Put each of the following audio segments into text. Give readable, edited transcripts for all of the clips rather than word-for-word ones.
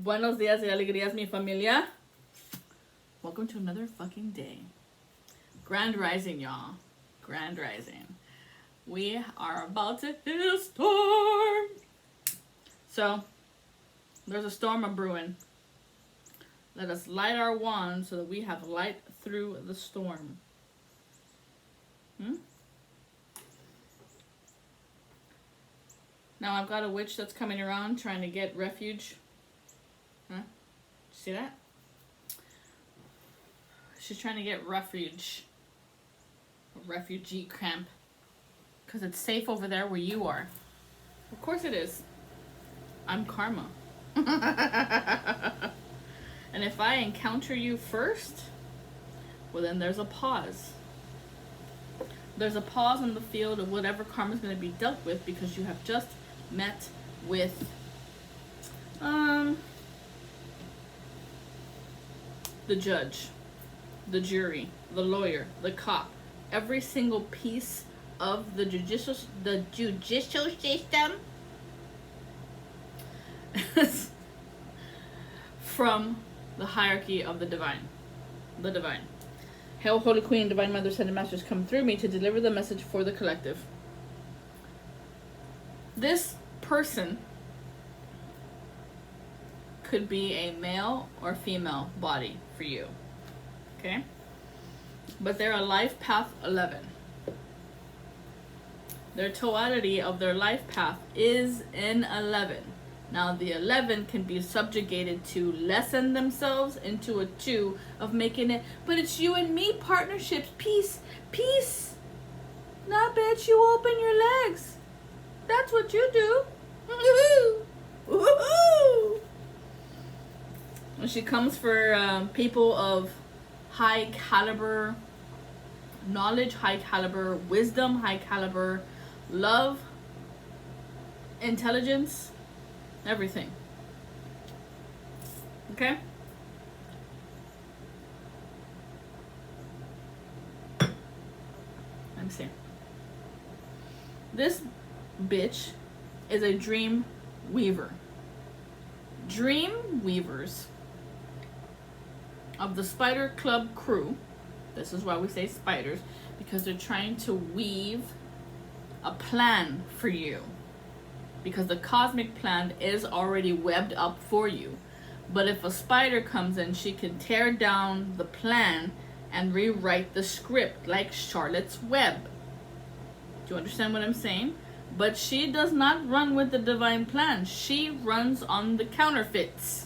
Buenos días y alegrías, mi familia. Welcome to another fucking day. Grand rising, y'all. Grand rising. We are about to hit a storm. So, there's a storm a brewing. Let us light our wands so that we have light through the storm. Now I've got a witch that's coming around trying to get refuge. Huh? See that? She's trying to get refuge. A refugee camp. Because it's safe over there where you are. Of course it is. I'm karma. And if I encounter you first, well then there's a pause. There's a pause on the field of whatever karma is going to be dealt with because you have just met with the judge, the jury, the lawyer, the cop, every single piece of the judicial system from the hierarchy of the divine. The divine. Hail, Holy Queen, Divine Mother, Ascended Masters, come through me to deliver the message for the collective. This person could be a male or female body for you. Okay? But they're a life path 11. Their totality of their life path is in 11. Now the 11 can be subjugated to lessen themselves into a 2 of making it, but it's you and me partnerships, peace, peace. Nah, bitch, you open your legs. That's what you do. Woohoo! Woohoo! When she comes for people of high caliber knowledge, high caliber wisdom, high caliber love, intelligence, everything. Okay? Let me see. This bitch is a dream weaver. Dream weavers of the Spider Club crew, this is why we say spiders, because they're trying to weave a plan for you. Because the cosmic plan is already webbed up for you. But if a spider comes in, she can tear down the plan and rewrite the script like Charlotte's Web. Do you understand what I'm saying? But she does not run with the divine plan. She runs on the counterfeits.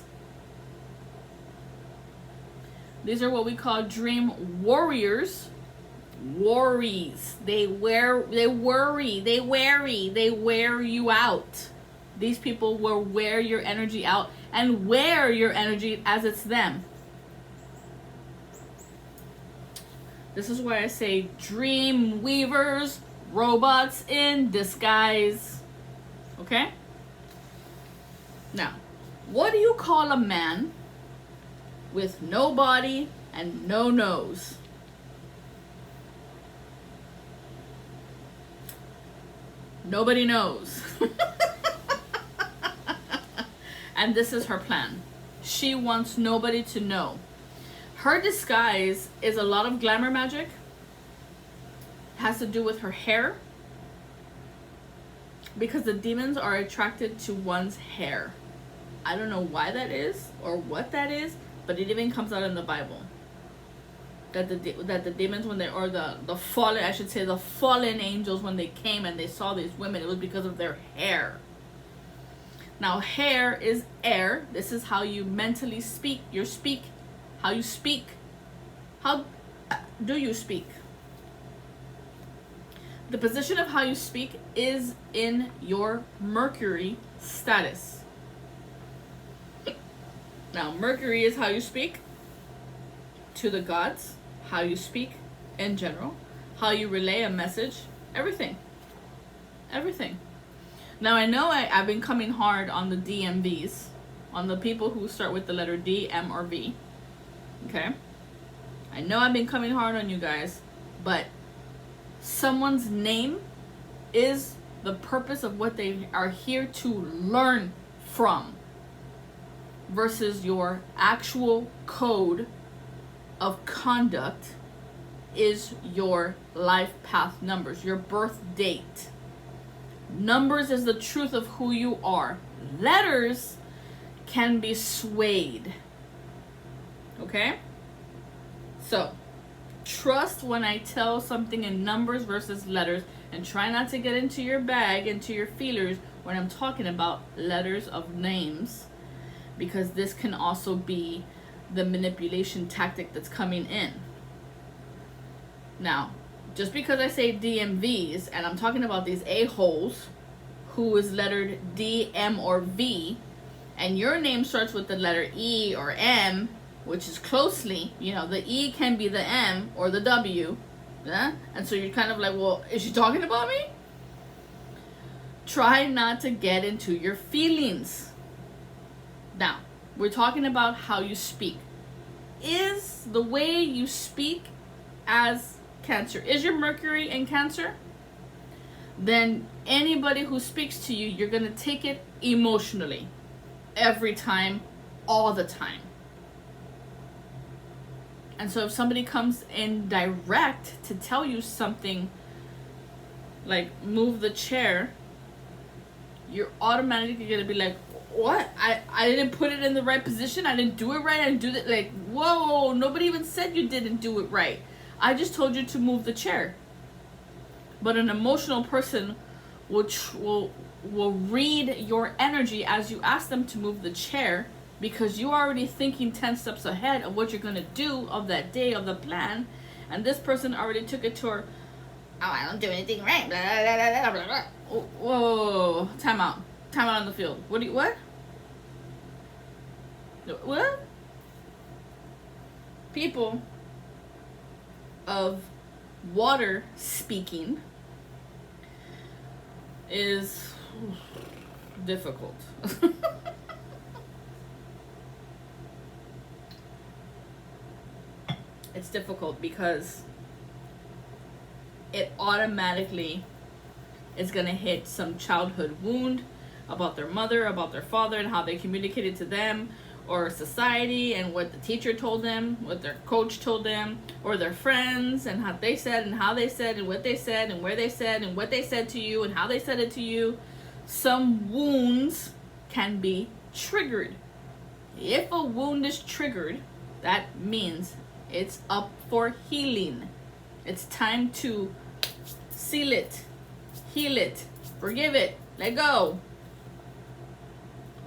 These are what we call dream warriors. Worries. They wear you out. These people will wear your energy out and wear your energy as it's them. This is why I say dream weavers, robots in disguise. Okay? Now, what do you call a man with no body and no nose? Nobody knows. And this is her plan. She wants nobody to know. Her disguise is a lot of glamour magic. Has to do with her hair. Because the demons are attracted to one's hair. I don't know why that is or what that is, but it even comes out in the Bible. That the demons, when they, or the fallen, I should say, the fallen angels, when they came and they saw these women, it was because of their hair. Now, hair is air. This is how you mentally speak. How you speak. How do you speak? The position of how you speak is in your Mercury status. Now, Mercury is how you speak to the gods, how you speak in general, how you relay a message, everything. Everything. Now, I know I've been coming hard on the DMVs, on the people who start with the letter D, M, or V. Okay? I know I've been coming hard on you guys, but someone's name is the purpose of what they are here to learn from. versus your actual code of conduct is your life path numbers, your birth date. Numbers is the truth of who you are. Letters can be swayed. Okay? So, trust when I tell something in numbers versus letters, and try not to get into your bag, into your feelers when I'm talking about letters of names, because this can also be the manipulation tactic that's coming in. Now, just because I say DMVs and I'm talking about these a-holes who is lettered D, M, or V, and your name starts with the letter E or M, which is closely, the E can be the M or the W, yeah? And so you're kind of like, well, is she talking about me? Try not to get into your feelings. Now, we're talking about how you speak. Is the way you speak as Cancer, is your Mercury in Cancer? Then anybody who speaks to you, you're going to take it emotionally. Every time, all the time. And so if somebody comes in direct to tell you something like move the chair, you're automatically going to be like, what? I didn't put it in the right position. I didn't do it right. I didn't do that. Like, whoa, nobody even said you didn't do it right. I just told you to move the chair. But an emotional person will read your energy as you ask them to move the chair, because you're already thinking 10 steps ahead of what you're going to do of that day, of the plan. And this person already took it to her, oh, I don't do anything right. Blah, blah, blah, blah, blah. Oh, whoa, time out. Time out on the field. What? What? People of water speaking is difficult. It's difficult because it automatically is going to hit some childhood wound about their mother, about their father, and how they communicated to them, or society and what the teacher told them, what their coach told them, or their friends and how they said and how they said and what they said and where they said and what they said to you and how they said it to you. Some wounds can be triggered. If a wound is triggered, that means it's up for healing. It's time to seal it, heal it, forgive it, let go.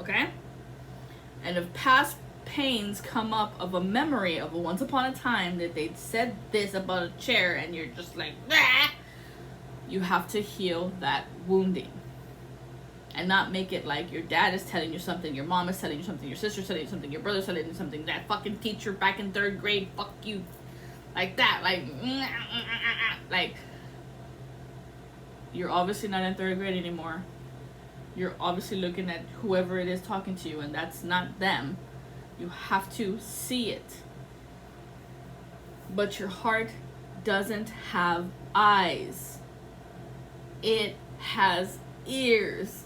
Okay? And if past pains come up of a memory of a once upon a time that they said this about a chair and you're just like, ah, you have to heal that wounding. And not make it like your dad is telling you something, your mom is telling you something, your sister's telling you something, your brother's telling you something, that fucking teacher back in 3rd grade, fuck you. Like that, like you're obviously not in 3rd grade anymore. You're obviously looking at whoever it is talking to you, and that's not them. You have to see it. But your heart doesn't have eyes. It has ears.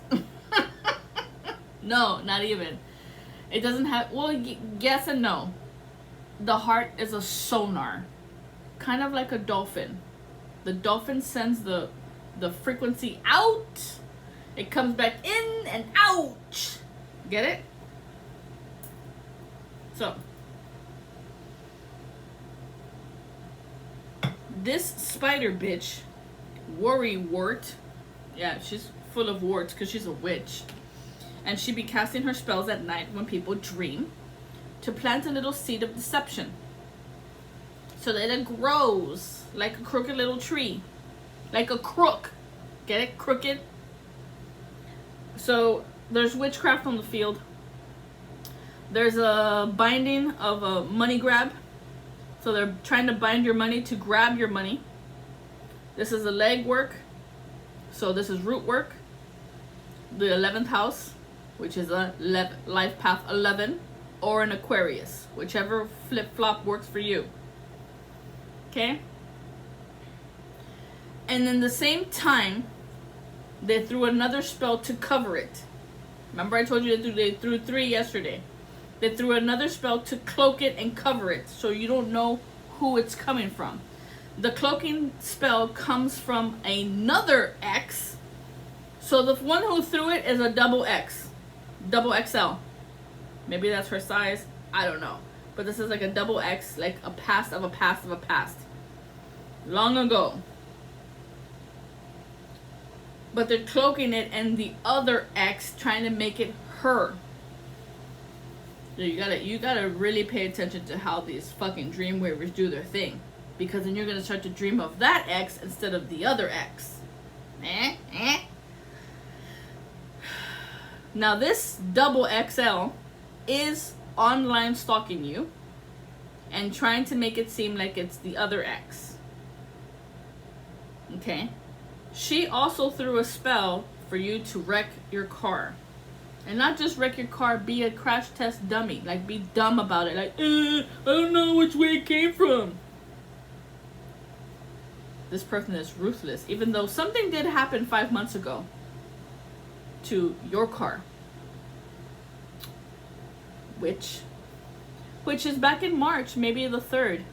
No, not even. It doesn't have, well, yes and no. The heart is a sonar. Kind of like a dolphin. The dolphin sends the frequency out. It comes back in and out. Get it? So, this spider bitch, worry wart, yeah, she's full of warts because she's a witch. And she be casting her spells at night when people dream to plant a little seed of deception so that it grows like a crooked little tree. Like a crook. Get it? Crooked. So there's witchcraft on the field. There's a binding of a money grab. So they're trying to bind your money to grab your money. This is a leg work. So this is root work. The 11th house, which is a life path 11, or an Aquarius, whichever flip-flop works for you. Okay? And in the same time, they threw another spell to cover it. Remember I told you they threw 3 yesterday. They threw another spell to cloak it and cover it so you don't know who it's coming from. The cloaking spell comes from another X. So the one who threw it is a double X. Double XL. Maybe that's her size. I don't know. But this is like a double X, like a past of a past of a past. Long ago. But they're cloaking it and the other X trying to make it her. So you gotta really pay attention to how these fucking dreamweavers do their thing. Because then you're gonna start to dream of that X instead of the other X. Now this double XL is online stalking you and trying to make it seem like it's the other X. Okay? She also threw a spell for you to wreck your car. And not just wreck your car, be a crash test dummy. Like, be dumb about it. Like, I don't know which way it came from. This person is ruthless. Even though something did happen 5 months ago to your car. Which is back in March, maybe the 3rd.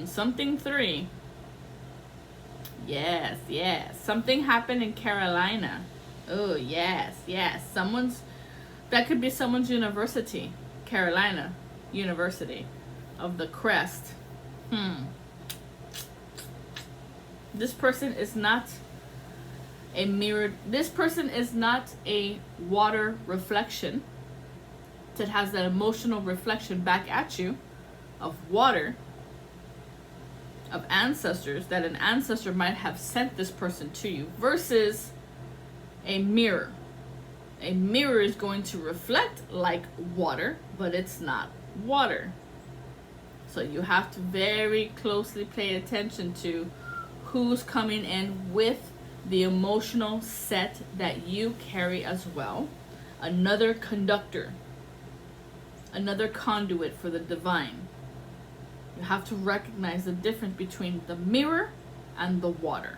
Something 3. Yes. Something happened in Carolina. Oh, yes. That could be someone's university. Carolina University of the Crest. This person is not a mirrored, this person is not a water reflection that has that emotional reflection back at you of water, of ancestors, that an ancestor might have sent this person to you, versus a mirror. A mirror is going to reflect like water, but it's not water. So you have to very closely pay attention to who's coming in with the emotional set that you carry as well. Another conductor, another conduit for the divine. You have to recognize the difference between the mirror and the water.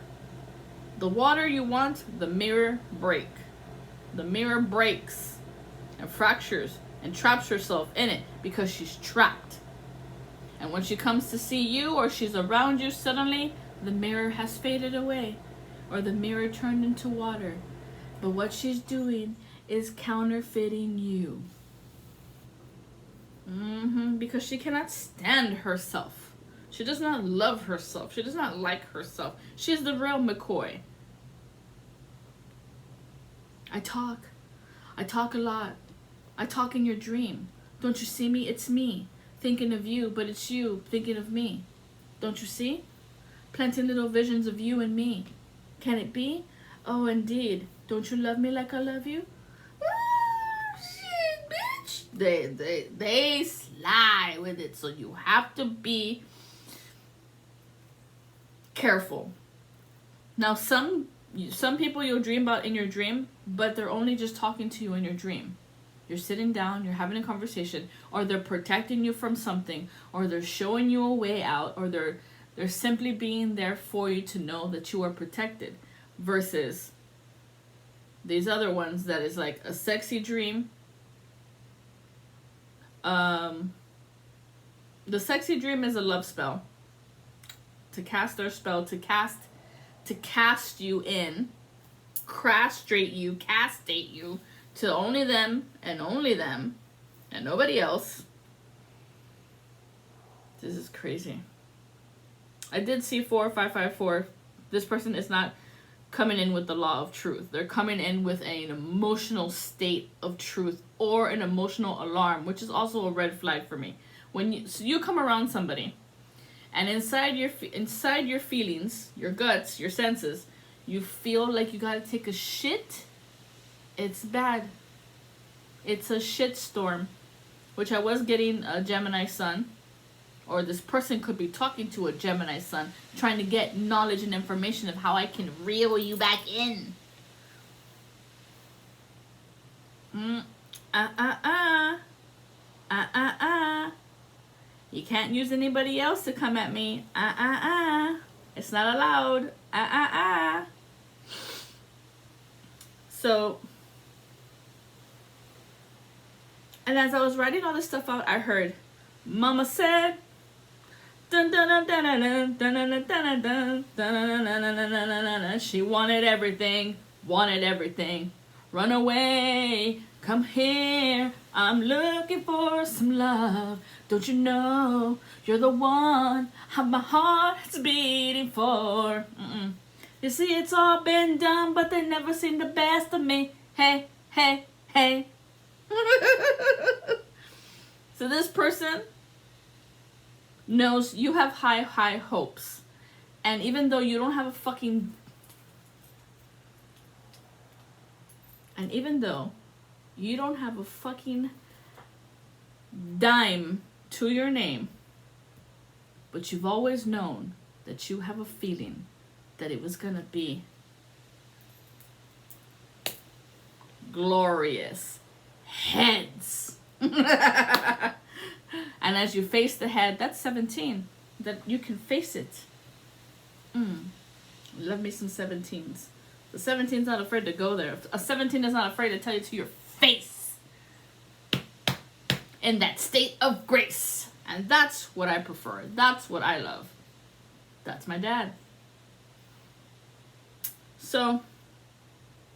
The water you want, the mirror break. The mirror breaks and fractures and traps herself in it because she's trapped. And when she comes to see you or she's around you, suddenly the mirror has faded away or the mirror turned into water. But what she's doing is counterfeiting you. Because she cannot stand herself. She does not love herself. She does not like herself. She's the real McCoy. I talk a lot. I talk in your dream. Don't you see me? It's me. Thinking of you, but it's you thinking of me. Don't you see? Planting little visions of you and me. Can it be? Oh, indeed. Don't you love me like I love you? Shit, bitch. They sly with it, so you have to be careful. Now, some people you'll dream about in your dream, but they're only just talking to you in your dream. You're sitting down, you're having a conversation, or they're protecting you from something, or they're showing you a way out, or they're simply being there for you to know that you are protected. Versus these other ones that is like a sexy dream. The sexy dream is a love spell. To cast their spell, to cast you in, castrate you, castate you to only them, and nobody else. This is crazy. I did see 4554. This person is not coming in with the law of truth. They're coming in with an emotional state of truth or an emotional alarm, which is also a red flag for me. When you come around somebody, and inside your feelings, your guts, your senses, you feel like you gotta take a shit. It's bad. It's a shit storm, which I was getting a Gemini sun, or this person could be talking to a Gemini sun, trying to get knowledge and information of how I can reel you back in. You can't use anybody else to come at me. It's not allowed. So And as I was writing all this stuff out, I heard, Mama said, dun, dun, dun, dun, dun, dun, dun, dun, dun, dun, dun, dun, she wanted everything, run away, come here, I'm looking for some love, don't you know, you're the one my heart's beating for. You see, it's all been done, but they never seen the best of me, hey, hey, hey. So this person knows you have high hopes, and even though you don't have a fucking, dime to your name, but you've always known that you have a feeling that it was gonna be glorious heads. And as you face the head, that's 17. That you can face it. Love me some 17s. The 17's not afraid to go there. A 17 is not afraid to tell you to your face. In that state of grace. And that's what I prefer. That's what I love. That's my dad. So,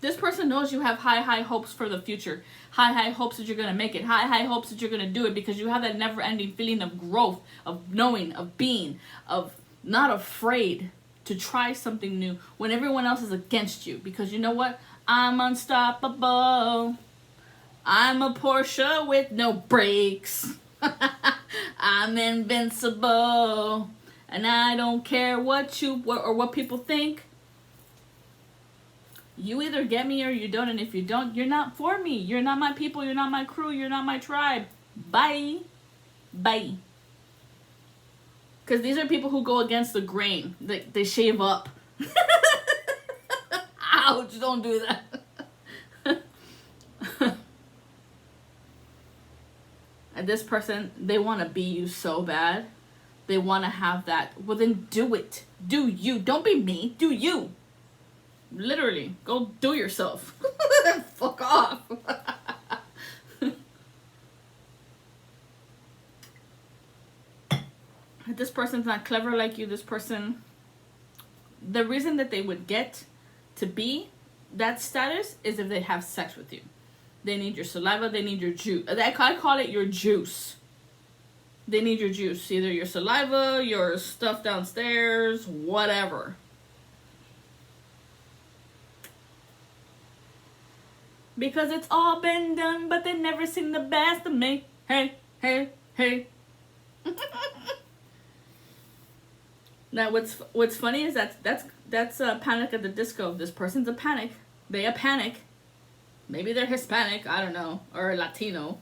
this person knows you have high hopes for the future. High hopes that you're going to make it. High hopes that you're going to do it, because you have that never-ending feeling of growth, of knowing, of being, of not afraid to try something new when everyone else is against you. Because you know what? I'm unstoppable. I'm a Porsche with no brakes. I'm invincible. And I don't care what people think. You either get me or you don't, and if you don't, you're not for me. You're not my people, you're not my crew, you're not my tribe. Bye. Bye. Because these are people who go against the grain. They shave up. Ouch, don't do that. And this person, they want to be you so bad. They want to have that. Well, then do it. Do you. Don't be me. Do you. Literally, go do yourself. Fuck off. This person's not clever like you. This person, the reason that they would get to be that status is if they have sex with you. They need your saliva, they need your juice. I call it your juice. They need your juice. Either your saliva, your stuff downstairs, whatever. Because it's all been done, but they never seen the best of me. Hey, hey, hey. Now, what's funny is that's a Panic at the Disco. This person's a panic. They a panic. Maybe they're Hispanic. I don't know, or Latino,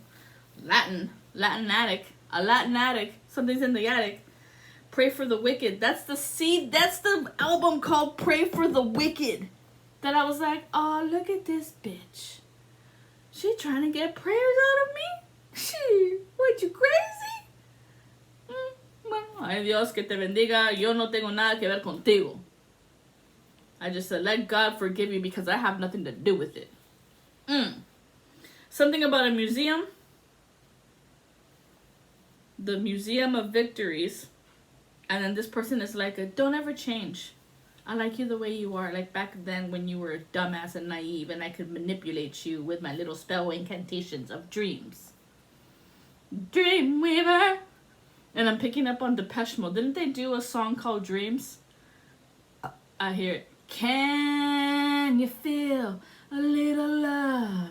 Latin addict, a Latin addict. Something's in the attic. Pray for the Wicked. That's the album called Pray for the Wicked. That I was like, oh, look at this bitch. She trying to get prayers out of me? What, you crazy? Bueno, ay Dios que te bendiga. Yo no tengo nada que ver contigo. I just said, let God forgive you because I have nothing to do with it. Something about a museum. The Museum of Victories. And then this person is like, don't ever change. I like you the way you are, like back then when you were dumbass and naive and I could manipulate you with my little spell incantations of dreams. Dreamweaver! And I'm picking up on Depeche Mode. Didn't they do a song called Dreams? I hear it. Can you feel a little love?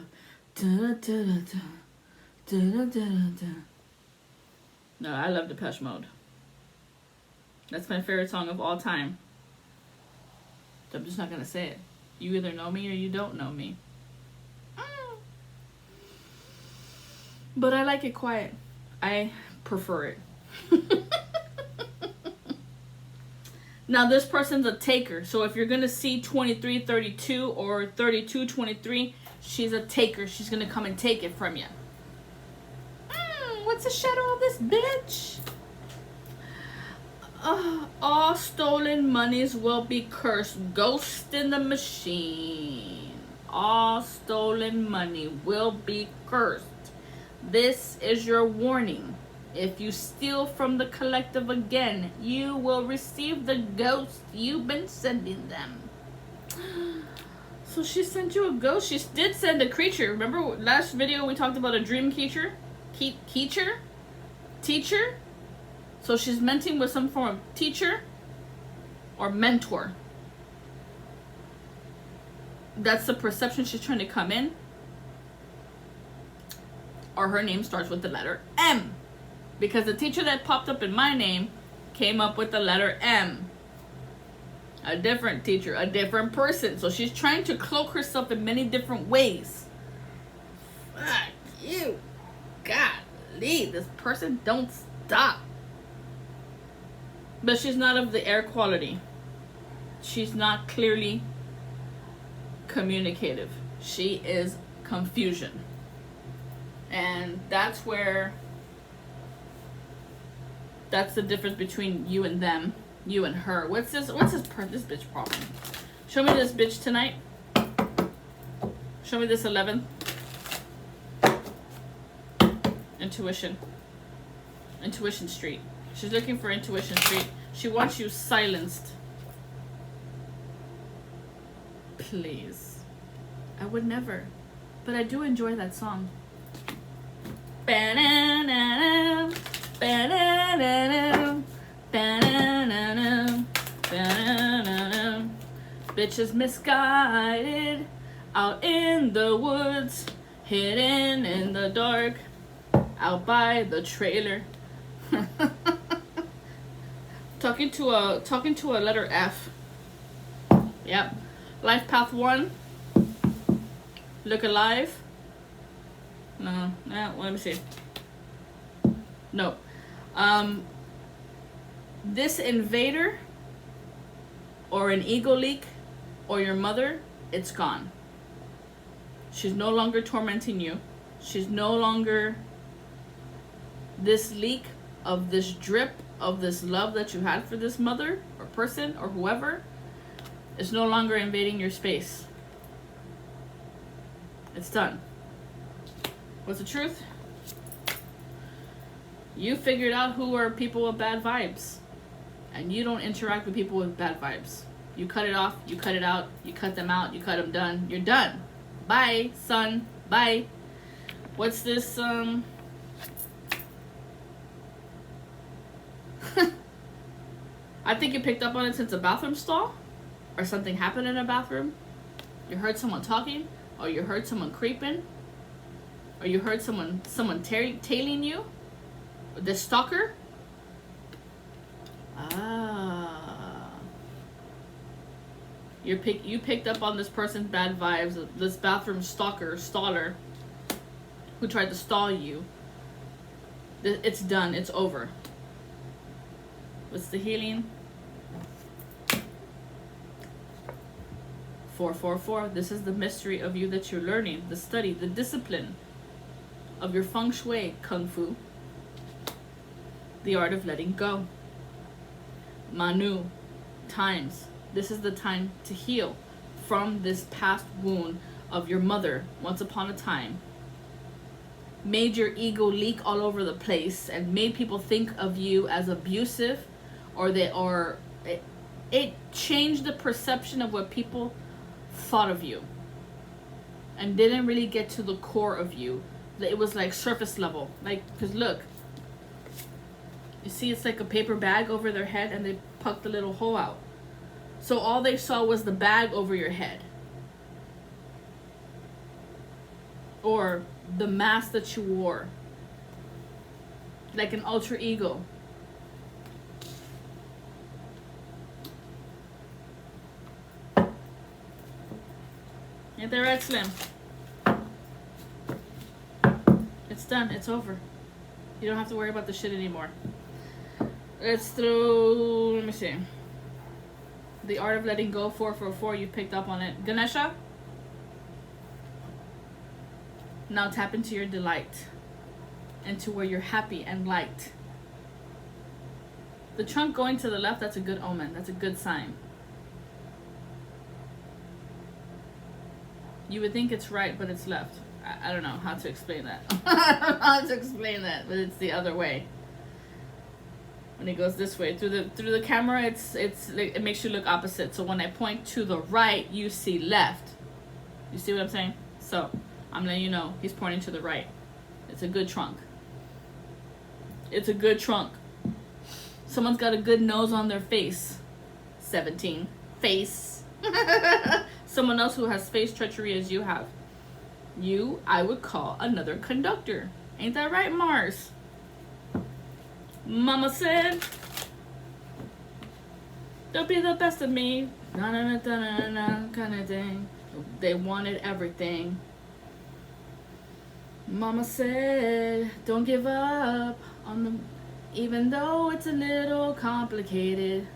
Da-da-da-da-da. Da-da-da-da-da. No, I love Depeche Mode. That's my favorite song of all time. I'm just not going to say it. You either know me or you don't know me. But I like it quiet. I prefer it. Now, this person's a taker. So if you're going to see 2332 or 3223, she's a taker. She's going to come and take it from you. What's the shadow of this bitch? All stolen monies will be cursed. Ghost in the machine. All stolen money will be cursed. This is your warning. If you steal from the collective again, you will receive the ghost you've been sending them. So she sent you a ghost? She did send a creature. Remember last video we talked about a dream creature? Teacher? So she's menting with some form of teacher or mentor. That's the perception she's trying to come in. Or her name starts with the letter M. Because the teacher that popped up in my name came up with the letter M. A different teacher, a different person. So she's trying to cloak herself in many different ways. Fuck you. Golly, this person don't stop. But she's not of the air quality. She's not clearly communicative. She is confusion. And that's the difference between you and them, you and her. What's this bitch problem? Show me this bitch tonight. Show me this 11. Intuition Street. She's looking for Intuition Street. She wants you silenced. Please. I would never. But I do enjoy that song. Ba-na-na-na, ba-na-na-na, ba-na-na-na, ba-na-na-na. Bitches misguided, out in the woods, hidden in the dark, out by the trailer. Talking to a letter F. Yep. Life path 1. Look alive. No, let me see. No. This invader or an ego leak or your mother, it's gone. She's no longer tormenting you. She's no longer this leak of this drip of this love that you had for this mother or person or whoever is no longer invading your space. It's done. What's the truth? You figured out who are people with bad vibes. And you don't interact with people with bad vibes. You cut it off, you cut it out, you cut them out, you cut them done. You're done. Bye, son. Bye. What's this, I think you picked up on it since a bathroom stall. Or something happened in a bathroom. You heard someone talking. Or you heard someone creeping. Or you heard someone tailing you? The stalker? Ah. You picked up on this person's bad vibes. This bathroom staller, who tried to stall you. It's done. It's over. What's the healing? 444. This is the mystery of you that you're learning. The study, the discipline of your feng shui, kung fu. The art of letting go. Manu, times. This is the time to heal from this past wound of your mother once upon a time. Made your ego leak all over the place and made people think of you as abusive, or it changed the perception of what people thought of you and didn't really get to the core of you. It was like surface level, like, because look, you see it's like a paper bag over their head and they pucked the little hole out, so all they saw was the bag over your head or the mask that you wore, like an alter ego. Ain't that right, Slim? It's done. It's over. You don't have to worry about the shit anymore. Let's throw... Let me see. The art of letting go, 444. You picked up on it. Ganesha? Now tap into your delight. Into where you're happy and light. The trunk going to the left, that's a good omen. That's a good sign. You would think it's right, but it's left. I don't know how to explain that. I don't know how to explain that, but it's the other way. When it goes this way through the camera, it's like, it makes you look opposite. So when I point to the right, you see left. You see what I'm saying? So I'm letting you know he's pointing to the right. It's a good trunk. It's a good trunk. Someone's got a good nose on their face. 17. Face. Someone else who has face treachery as you have. You, I would call another conductor. Ain't that right, Mars? Mama said, don't be the best of me. Na-na-na-na-na-na kind of thing. They wanted everything. Mama said, don't give up on them, even though it's a little complicated.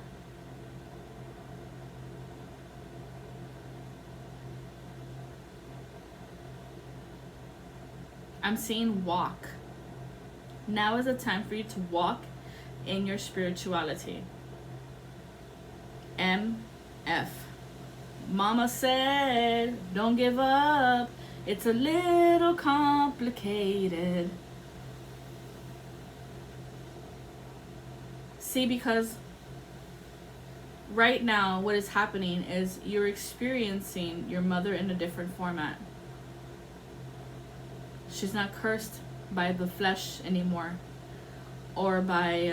I'm seeing walk. Now is the time for you to walk in your spirituality. MF. Mama said, don't give up. It's a little complicated. See, because right now what is happening is you're experiencing your mother in a different format. She's not cursed by the flesh anymore, or by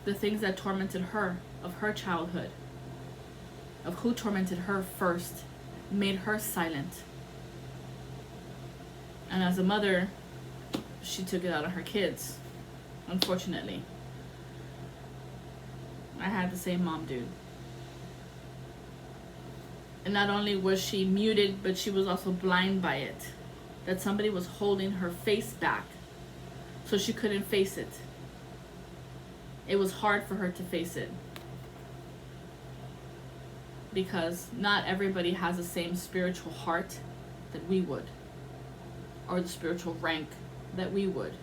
the things that tormented her of her childhood, of who tormented her first, made her silent. And as a mother, she took it out on her kids, unfortunately. I had the same mom, dude. And not only was she muted, but she was also blind by it. That somebody was holding her face back, so she couldn't face it. It was hard for her to face it. Because not everybody has the same spiritual heart that we would, or the spiritual rank that we would,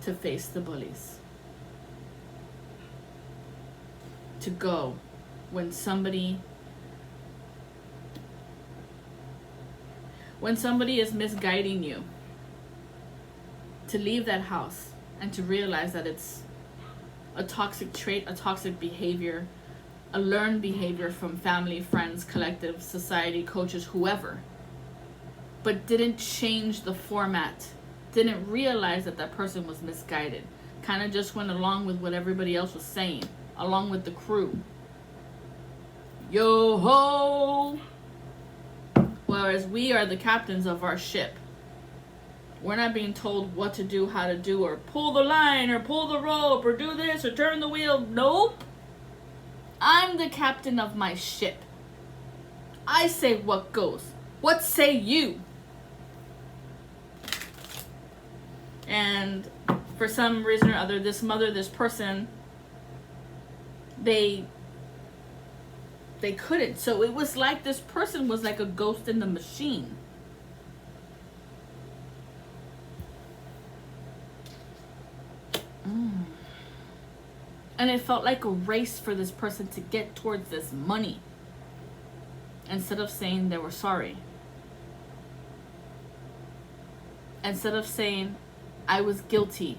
to face the bullies. To go when somebody is misguiding you, to leave that house and to realize that it's a toxic trait, a toxic behavior, a learned behavior from family, friends, collective, society, coaches, whoever, but didn't change the format, didn't realize that that person was misguided, kind of just went along with what everybody else was saying, along with the crew. Yo ho! Whereas we are the captains of our ship. We're not being told what to do, how to do, or pull the line, or pull the rope, or do this, or turn the wheel. Nope. I'm the captain of my ship. I say what goes. What say you? And for some reason or other, this mother, this person, they couldn't. So it was like this person was like a ghost in the machine. And it felt like a race for this person to get towards this money, instead of saying they were sorry. Instead of saying, I was guilty.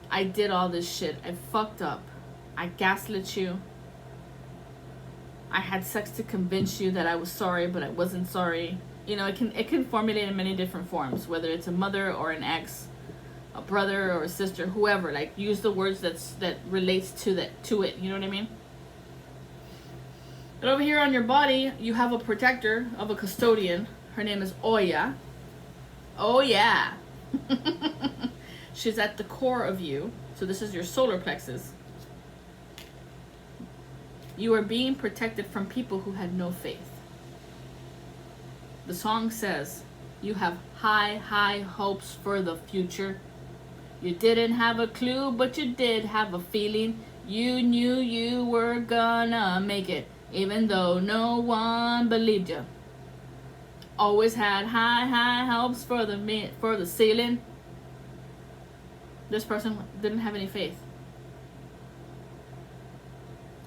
I did all this shit. I fucked up. I gaslit you. I had sex to convince you that I was sorry, but I wasn't sorry. You know, it can formulate in many different forms, whether it's a mother or an ex, a brother or a sister, whoever. Like, use the words that relates to it. You know what I mean? But over here on your body, you have a protector of a custodian. Her name is Oya. Oh yeah. She's at the core of you. So this is your solar plexus. You are being protected from people who had no faith. The song says, you have high, high hopes for the future. You didn't have a clue, but you did have a feeling. You knew you were gonna make it, even though no one believed you. Always had high, high hopes for the ceiling. This person didn't have any faith.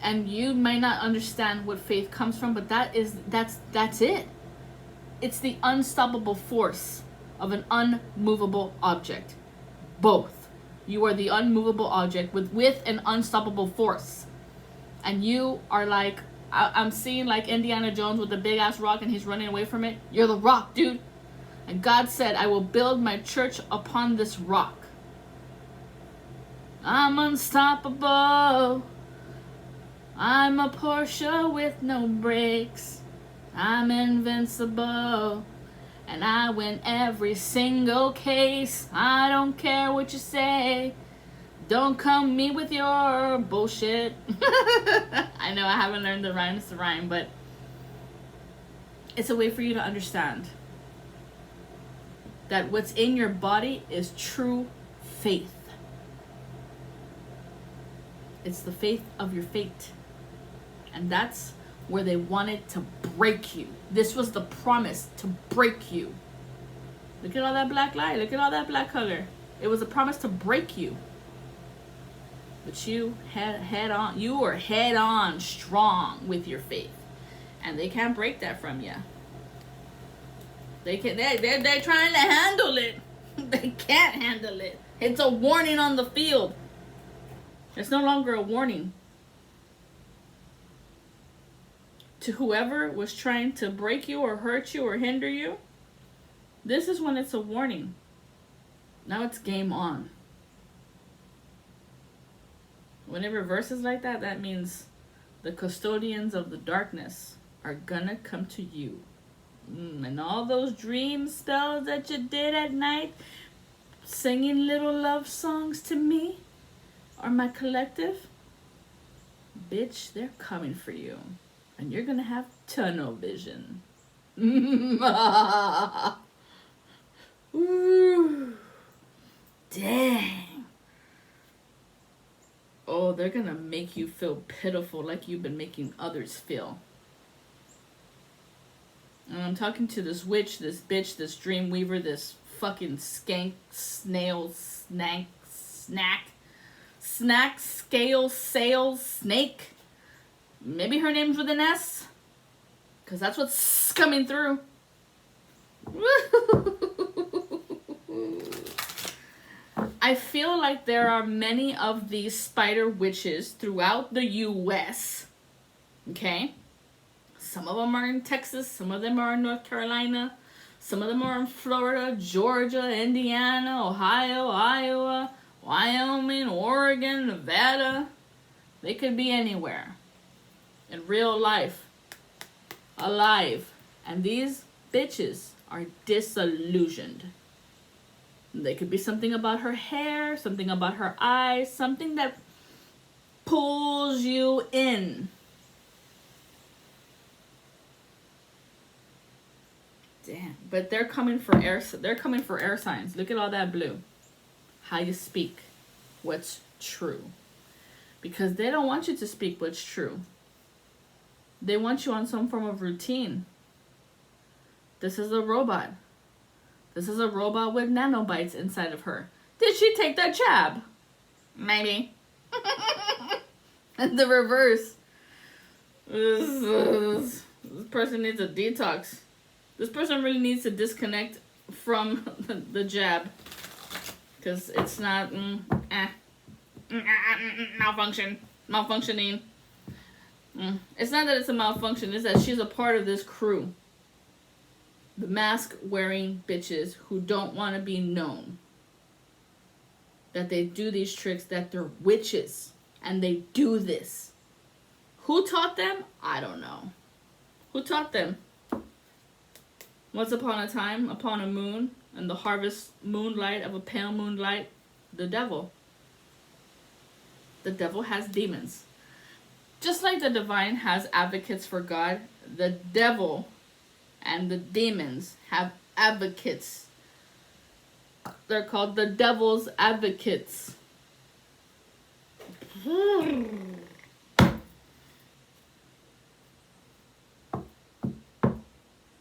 And you might not understand what faith comes from, but that's it. It's the unstoppable force of an unmovable object. Both. You are the unmovable object with an unstoppable force. And you are like, I'm seeing like Indiana Jones with the big ass rock and he's running away from it. You're the rock, dude. And God said, I will build my church upon this rock. I'm unstoppable. I'm a Porsche with no brakes. I'm invincible. And I win every single case. I don't care what you say. Don't come me with your bullshit. I know I haven't learned the rhymes to rhyme, but it's a way for you to understand that what's in your body is true faith. It's the faith of your fate. And that's where they wanted to break you. This was the promise to break you. Look at all that black light. Look at all that black color. It was a promise to break you. But you you were head on strong with your faith. And they can't break that from you. They're trying to handle it. They can't handle it. It's a warning on the field. It's no longer a warning. To whoever was trying to break you or hurt you or hinder you, this is when it's a warning. Now it's game on. When it reverses like that, that means the custodians of the darkness are gonna come to you. And all those dream spells that you did at night, singing little love songs to me or my collective, bitch, they're coming for you. And you're gonna have tunnel vision. Ooh. Dang. Oh, they're gonna make you feel pitiful like you've been making others feel. And I'm talking to this witch, this bitch, this dream weaver, this fucking skank, snail, snack, scale, sales, snake. Maybe her name's with an S. Because that's what's coming through. I feel like there are many of these spider witches throughout the U.S. Okay? Some of them are in Texas. Some of them are in North Carolina. Some of them are in Florida, Georgia, Indiana, Ohio, Iowa, Wyoming, Oregon, Nevada. They could be anywhere. In real life. Alive. And these bitches are disillusioned. They could be something about her hair, something about her eyes, something that pulls you in. Damn. But they're coming for air signs. Look at all that blue. How you speak. What's true. Because they don't want you to speak what's true. They want you on some form of routine. This is a robot. This is a robot with nanobites inside of her. Did she take that jab? Maybe. And the reverse. This person needs a detox. This person really needs to disconnect from the jab. Because it's not malfunctioning. It's not that it's a malfunction, it's that she's a part of this crew. The mask-wearing bitches who don't want to be known. That they do these tricks, that they're witches. And they do this. Who taught them? I don't know. Who taught them? Once upon a time, upon a moon, and the harvest moonlight of a pale moonlight, the devil. The devil has demons. Just like the divine has advocates for God, the devil and the demons have advocates. They're called the devil's advocates.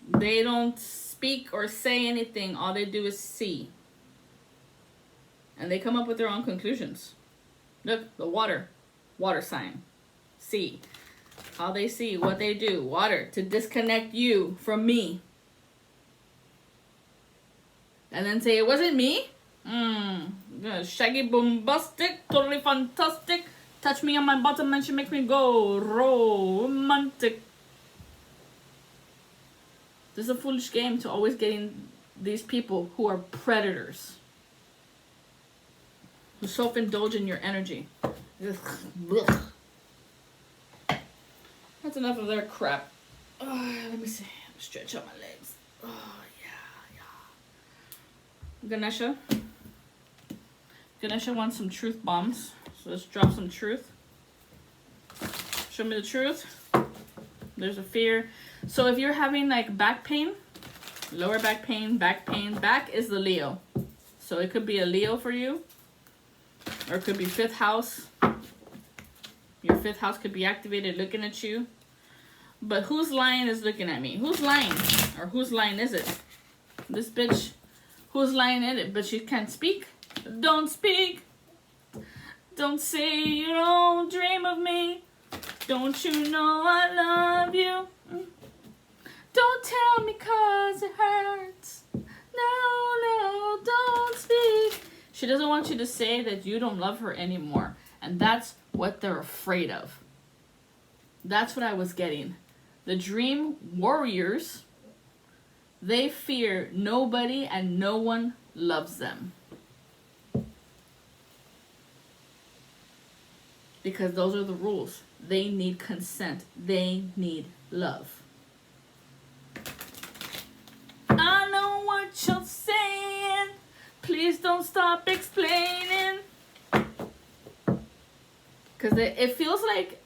They don't speak or say anything. All they do is see. And they come up with their own conclusions. Look, the water sign. see. How they see, what they do. Water, to disconnect you from me. And then say, it wasn't me? Shaggy, bombastic, totally fantastic. Touch me on my bottom and she makes me go romantic. This is a foolish game to always getting these people who are predators. Who self-indulge in your energy. Ugh. That's enough of their crap. Let me see. Stretch out my legs. Oh, yeah. Ganesha. Ganesha wants some truth bombs. So let's drop some truth. Show me the truth. There's a fear. So if you're having like back pain, lower back pain, back is the Leo. So it could be a Leo for you. Or it could be 5th house. Your 5th house could be activated looking at you. But whose line is looking at me? Whose line? Or whose line is it? This bitch. Whose line is it? But she can't speak. Don't speak. Don't say you don't dream of me. Don't you know I love you? Don't tell me 'cause it hurts. No, don't speak. She doesn't want you to say that you don't love her anymore. And that's what they're afraid of. That's what I was getting. The dream warriors, they fear nobody and no one loves them. Because those are the rules. They need consent. They need love. I know what you're saying. Please don't stop explaining. Because it feels like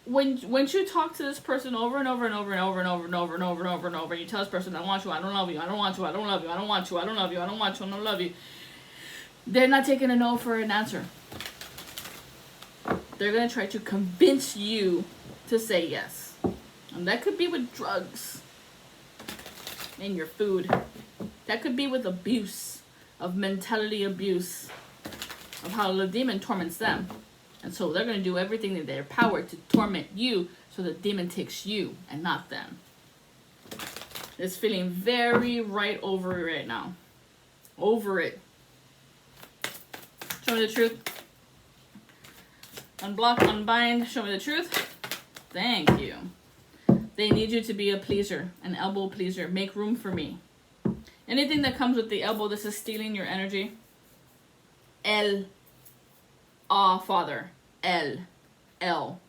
when you talk to this person over and over and over and over and over and over and over and over and over, and you tell this person, I want you, I don't love you, I don't want you, I don't love you, I don't want you, I don't love you, I don't want you, I don't love you. They're not taking a no for an answer. They're going to try to convince you to say yes. And that could be with drugs and your food. That could be with abuse, of mentality abuse, of how the demon torments them. And so they're going to do everything in their power to torment you so the demon takes you and not them. It's feeling very right over it right now. Over it. Show me the truth. Unblock, unbind, show me the truth. Thank you. They need you to be a pleaser, an elbow pleaser. Make room for me. Anything that comes with the elbow, this is stealing your energy. Father. L.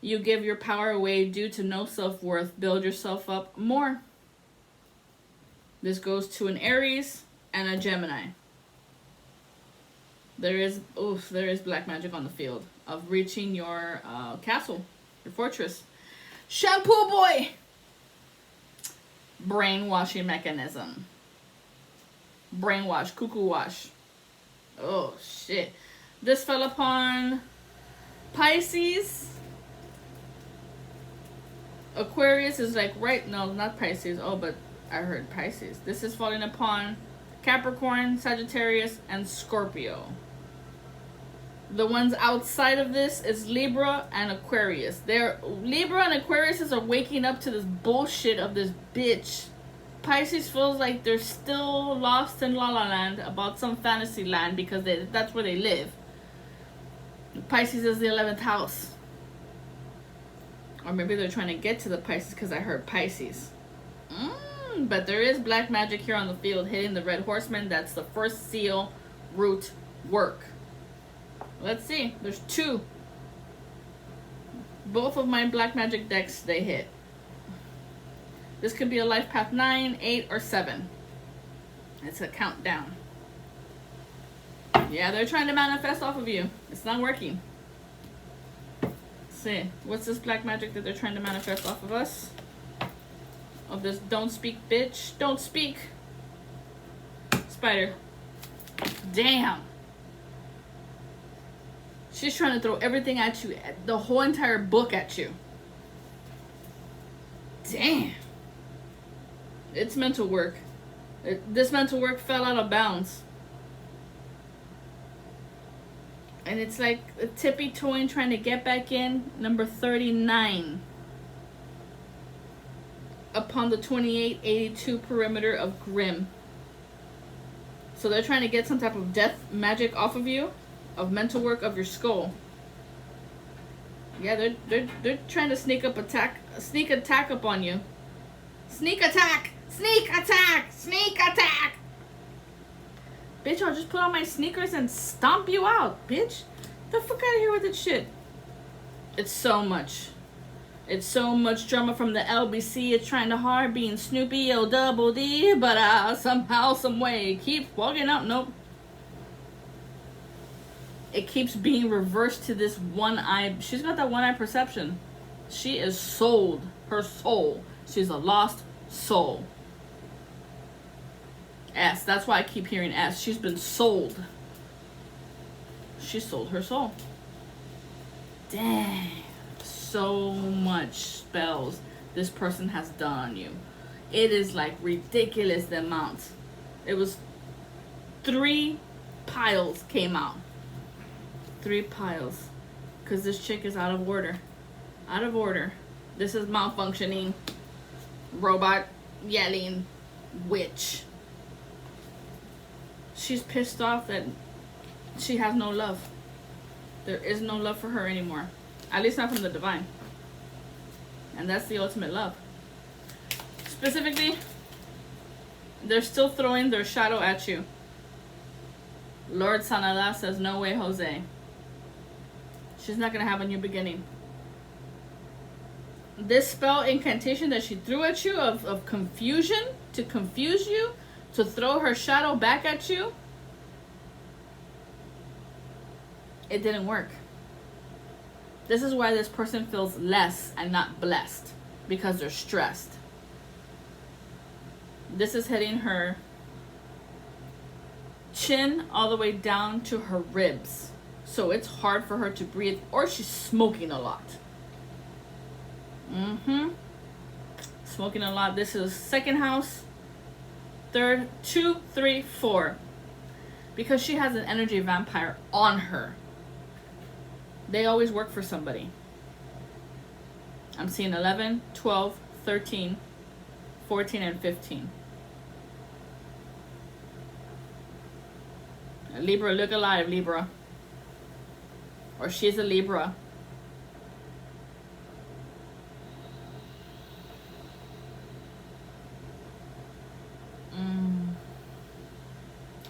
You give your power away due to no self-worth. Build yourself up more. This goes to an Aries and a Gemini. There is black magic on the field of reaching your castle, your fortress. Shampoo boy! Brainwashing mechanism. Brainwash, cuckoo wash. Oh, shit. This fell upon Pisces. Aquarius is like no, not Pisces. Oh, but I heard Pisces. This is falling upon Capricorn, Sagittarius, and Scorpio. The ones outside of this is Libra and Aquarius. Libra and Aquarius are waking up to this bullshit of this bitch. Pisces feels like they're still lost in La La Land about some fantasy land because that's where they live. Pisces is the 11th house. Or maybe they're trying to get to the Pisces because I heard Pisces. But there is black magic here on the field hitting the Red Horseman. That's the first seal root work. Let's see. There's 2. Both of my black magic decks, they hit. This could be a life path 9, 8, or 7. It's a countdown. Yeah, they're trying to manifest off of you. It's not working. Let's see. What's this black magic that they're trying to manifest off of us? Of this don't speak bitch. Don't speak. Spider. Damn. She's trying to throw everything at you. The whole entire book at you. Damn. It's mental work. This mental work fell out of bounds. And it's like a tippy toeing trying to get back in. Number 39. Upon the 2882 perimeter of Grimm. So they're trying to get some type of death magic off of you, of mental work of your skull. Yeah, they're trying to sneak attack up on you. Sneak attack! Sneak attack! Sneak attack! Bitch, I'll just put on my sneakers and stomp you out, bitch. The fuck out of here with that shit. It's so much. It's so much drama from the LBC. It's trying to hard being Snoopy, O double D, but somehow, some way, keep walking up. Nope. It keeps being reversed to this one eye. She's got that one eye perception. She is sold. Her soul. She's a lost soul. S. That's why I keep hearing S. She's been sold. She sold her soul. Dang. So much spells this person has done on you. It is like ridiculous the amount. It was 3 piles came out. 3 piles. Because this chick is out of order. Out of order. This is malfunctioning. Robot yelling witch. She's pissed off that she has no love. There is no love for her anymore. At least not from the divine. And that's the ultimate love. Specifically, they're still throwing their shadow at you. Lord Sanada says, no way, Jose. She's not going to have a new beginning. This spell incantation that she threw at you of confusion, to confuse you, to throw her shadow back at you, it didn't work. This is why this person feels less and not blessed, because they're stressed. This is hitting her chin all the way down to her ribs. So it's hard for her to breathe, or she's smoking a lot. Smoking a lot. This is second house, third, 2, 3, 4. Because she has an energy vampire on her. They always work for somebody. I'm seeing 11, 12, 13, 14, and 15. Libra, look alive, Libra. Or she's a Libra.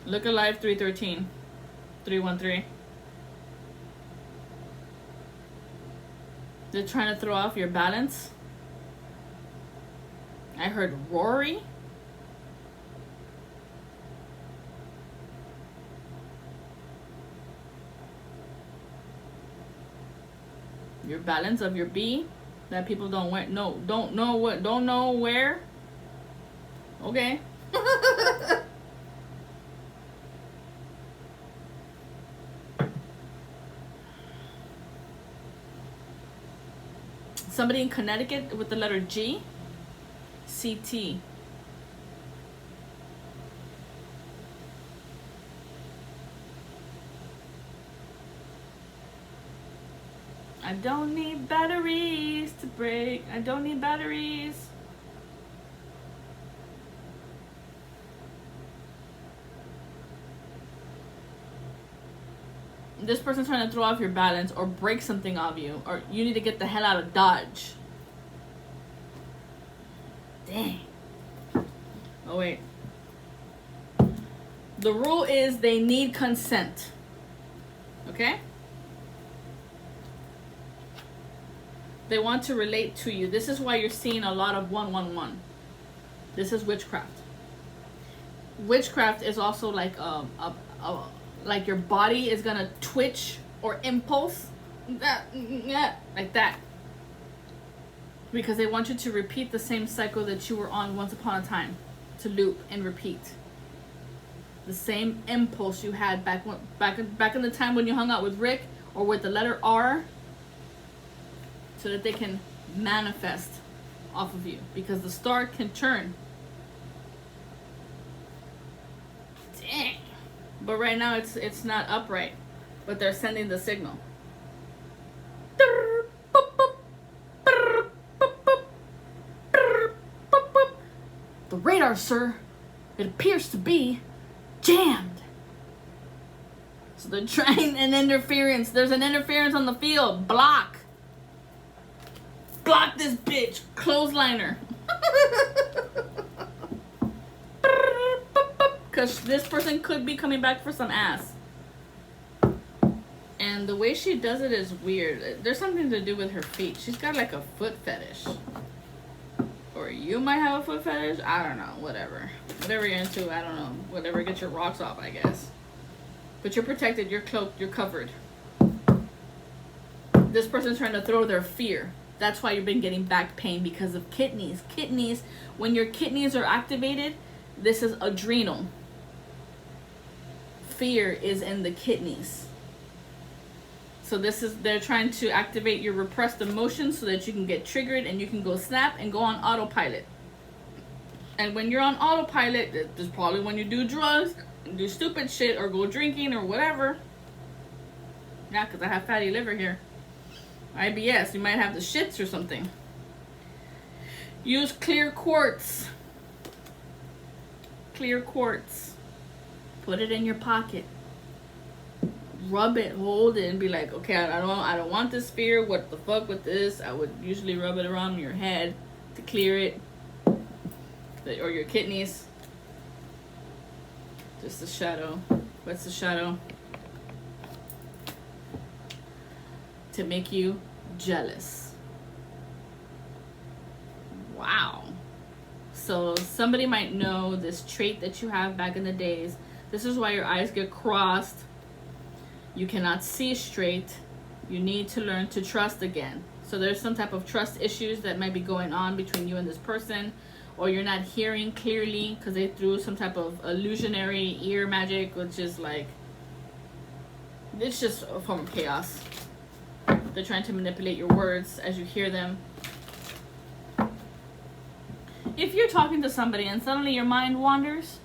Look alive, 313. 313. They're trying to throw off your balance. I heard Rory. Your balance of your B that people don't know where. Okay. Somebody in Connecticut with the letter G. CT. I don't need batteries to break. I don't need batteries. This person's trying to throw off your balance or break something off you, or you need to get the hell out of Dodge. Dang. Oh wait. The rule is they need consent. Okay? They want to relate to you. This is why you're seeing a lot of 111. This is witchcraft. Witchcraft is also like like your body is gonna twitch or impulse, like that, because they want you to repeat the same cycle that you were on once upon a time, to loop and repeat the same impulse you had back in the time when you hung out with Rick or with the letter R, so that they can manifest off of you, because the star can turn. Dang. But right now it's not upright. but they're sending the signal. The radar, sir, it appears to be jammed. So they're trying an interference. There's an interference on the field. Block. Block this bitch. Clothesliner. Because this person could be coming back for some ass. And the way she does it is weird. There's something to do with her feet. She's got like a foot fetish. Or you might have a foot fetish. I don't know. Whatever. Whatever you're into, I don't know. Whatever gets your rocks off, I guess. But you're protected. You're cloaked. You're covered. This person's trying to throw their fear. That's why you've been getting back pain, because of kidneys. Kidneys, when your kidneys are activated, this is adrenal. Fear is in the kidneys. So they're trying to activate your repressed emotions so that you can get triggered and you can go snap and go on autopilot. And when you're on autopilot, this is probably when you do drugs, do stupid shit, or go drinking or whatever. Yeah, because I have fatty liver here. IBS, you might have the shits or something. Use clear quartz. Clear quartz. Put it in your pocket. Rub it, hold it, and be like, okay, I don't want this fear. What the fuck with this? I would usually rub it around your head to clear it, or your kidneys. Just the shadow. What's the shadow? To make you jealous. Wow. So somebody might know this trait that you have back in the days. This is why your eyes get crossed. You cannot see straight. You need to learn to trust again. So there's some type of trust issues that might be going on between you and this person, or you're not hearing clearly because they threw some type of illusionary ear magic, which is like, it's just a form of chaos. They're trying to manipulate your words as you hear them. If you're talking to somebody and suddenly your mind wanders,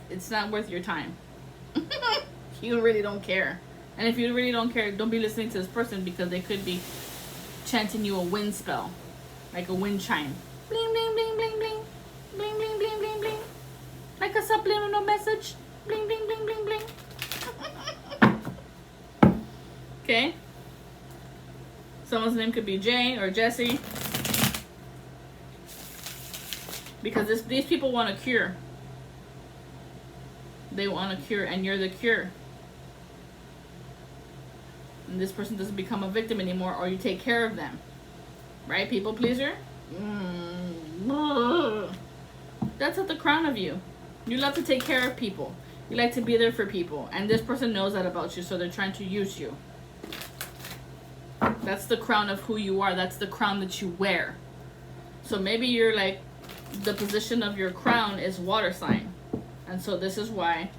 it's not worth your time. You really don't care. And if you really don't care, don't be listening to this person, because they could be chanting you a wind spell. Like a wind chime. Bling, bling, bling, bling, bling. Bling, bling, bling, bling, bling. Like a subliminal message. Bling, bling, bling, bling, bling. Okay? Someone's name could be Jay or Jesse. Because these people want a cure. They want a cure, and you're the cure. And this person doesn't become a victim anymore, or you take care of them. Right? People pleaser? That's at the crown of you. You love to take care of people. You like to be there for people. And this person knows that about you, so they're trying to use you. That's the crown of who you are. That's the crown that you wear. So maybe you're like, the position of your crown is water sign. And so this is why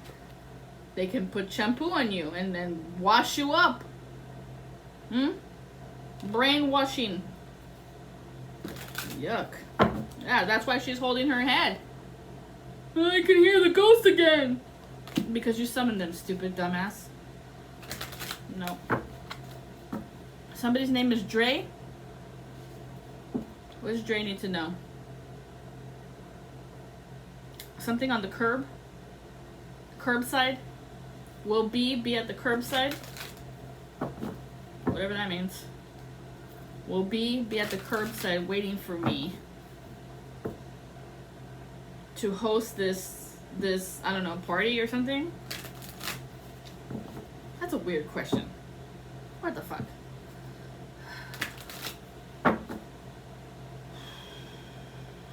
they can put shampoo on you and then wash you up. Brainwashing. Yuck. Yeah, that's why she's holding her head. I can hear the ghost again. Because you summoned them, stupid dumbass. No. Somebody's name is Dre. What does Dre need to know? Something on the curb. Curbside. Will be at the curbside. Whatever that means. Will be at the curbside waiting for me to host this I don't know, party or something. That's a weird question. What the fuck?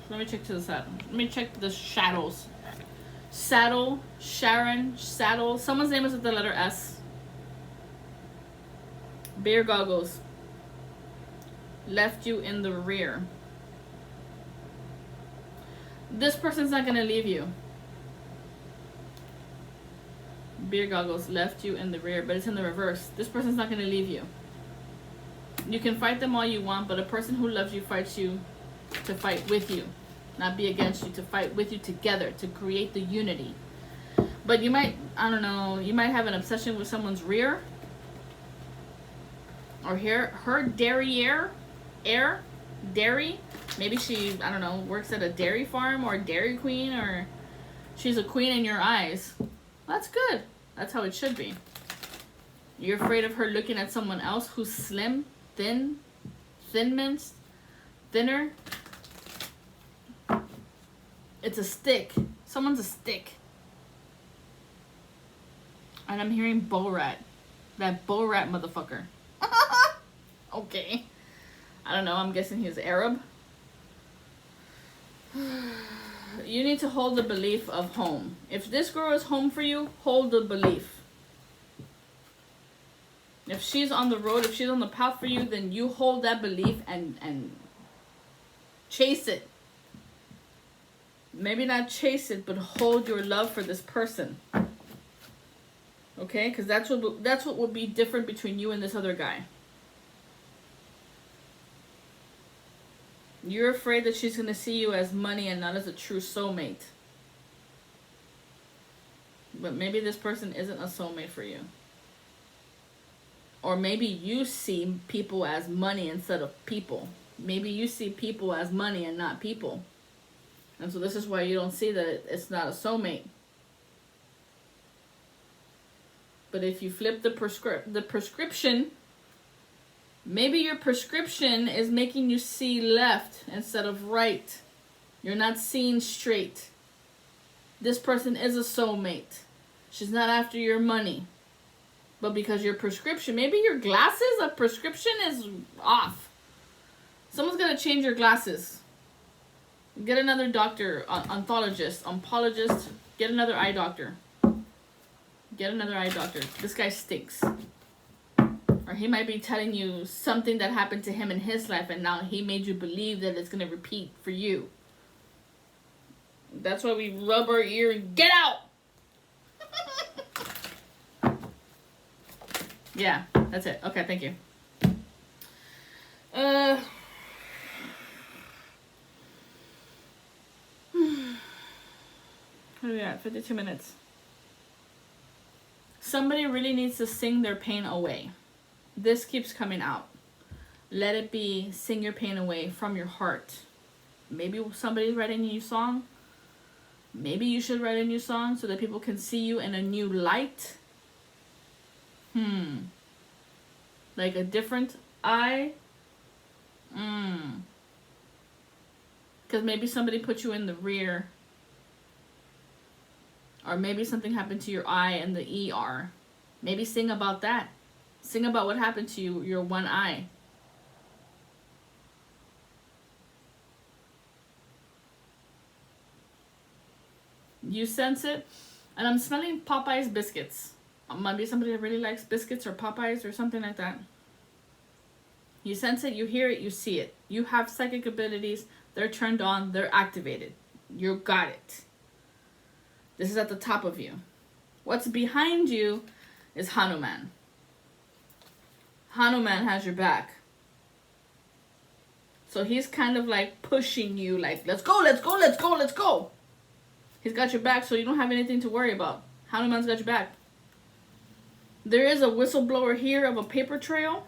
Let me check to the side. Let me check the shadows. Saddle, Sharon, Saddle. Someone's name is with the letter S. Beer goggles. Left you in the rear. This person's not gonna leave you. Beer goggles left you in the rear, but it's in the reverse. This person's not gonna leave you. You can fight them all you want, but a person who loves you fights you to fight with you, not be against you, to fight with you together, to create the unity. But you might, I don't know, you might have an obsession with someone's rear. Or her derriere. Dairy. Maybe she, I don't know, works at a dairy farm or a dairy queen, or she's a queen in your eyes. That's good. That's how it should be. You're afraid of her looking at someone else who's slim, thinner. It's a stick. Someone's a stick. And I'm hearing Bo Rat. That Bo Rat motherfucker. Okay. I don't know. I'm guessing he's Arab. You need to hold the belief of home. If this girl is home for you, hold the belief. If she's on the road, if she's on the path for you, then you hold that belief and chase it. Maybe not chase it, but hold your love for this person. Okay? Because that's what would be different between you and this other guy. You're afraid that she's going to see you as money and not as a true soulmate. But maybe this person isn't a soulmate for you. Or maybe you see people as money instead of people. Maybe you see people as money and not people. And so this is why you don't see that it's not a soulmate. But if you flip the prescription, maybe your prescription is making you see left instead of right. You're not seeing straight. This person is a soulmate. She's not after your money. But because your prescription, maybe your glasses, a prescription is off. Someone's going to change your glasses. Get another doctor, ontologist, get another eye doctor. Get another eye doctor. This guy stinks. Or he might be telling you something that happened to him in his life and now he made you believe that it's going to repeat for you. That's why we rub our ear and get out! Yeah, that's it. Okay, thank you. What are we at? 52 minutes. Somebody really needs to sing their pain away. This keeps coming out. Let it be, sing your pain away from your heart. Maybe somebody's writing a new song. Maybe you should write a new song so that people can see you in a new light. Like a different eye. Because maybe somebody put you in the rear. Or maybe something happened to your eye in the ER. Maybe sing about that. Sing about what happened to you, your one eye. You sense it. And I'm smelling Popeye's biscuits. Might be somebody that really likes biscuits or Popeyes or something like that. You sense it, you hear it, you see it. You have psychic abilities. They're turned on. They're activated. You got it. This is at the top of you. What's behind you is Hanuman. Hanuman has your back. So he's kind of like pushing you like, let's go, let's go, let's go, let's go. He's got your back so you don't have anything to worry about. Hanuman's got your back. There is a whistleblower here of a paper trail.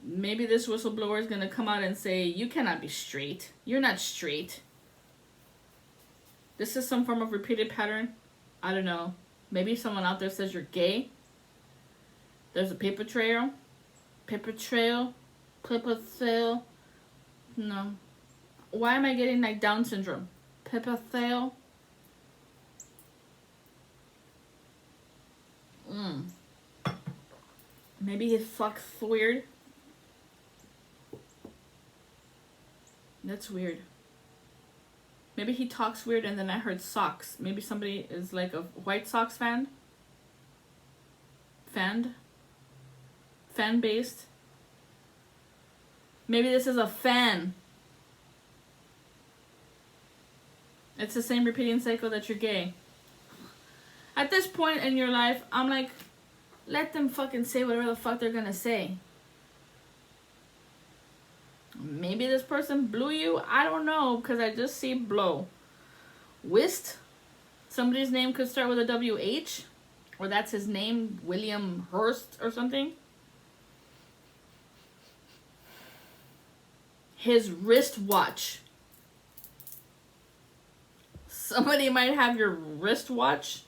Maybe this whistleblower is going to come out and say, you cannot be straight. You're not straight. This is some form of repeated pattern. I don't know. Maybe someone out there says you're gay. There's a paper trail. Paper trail. Paper trail. No. Why am I getting like Down syndrome? Paper trail. Maybe he fucks weird. That's weird. Maybe he talks weird and then I heard socks. Maybe somebody is like a White Sox fan. Fan-based. Maybe this is a fan. It's the same repeating cycle that you're gay. At this point in your life, I'm like, let them fucking say whatever the fuck they're gonna say. Maybe this person blew you. I don't know, because I just see blow. Whist. Somebody's name could start with a WH. Or that's his name, William Hurst or something. His wristwatch. Somebody might have your wristwatch.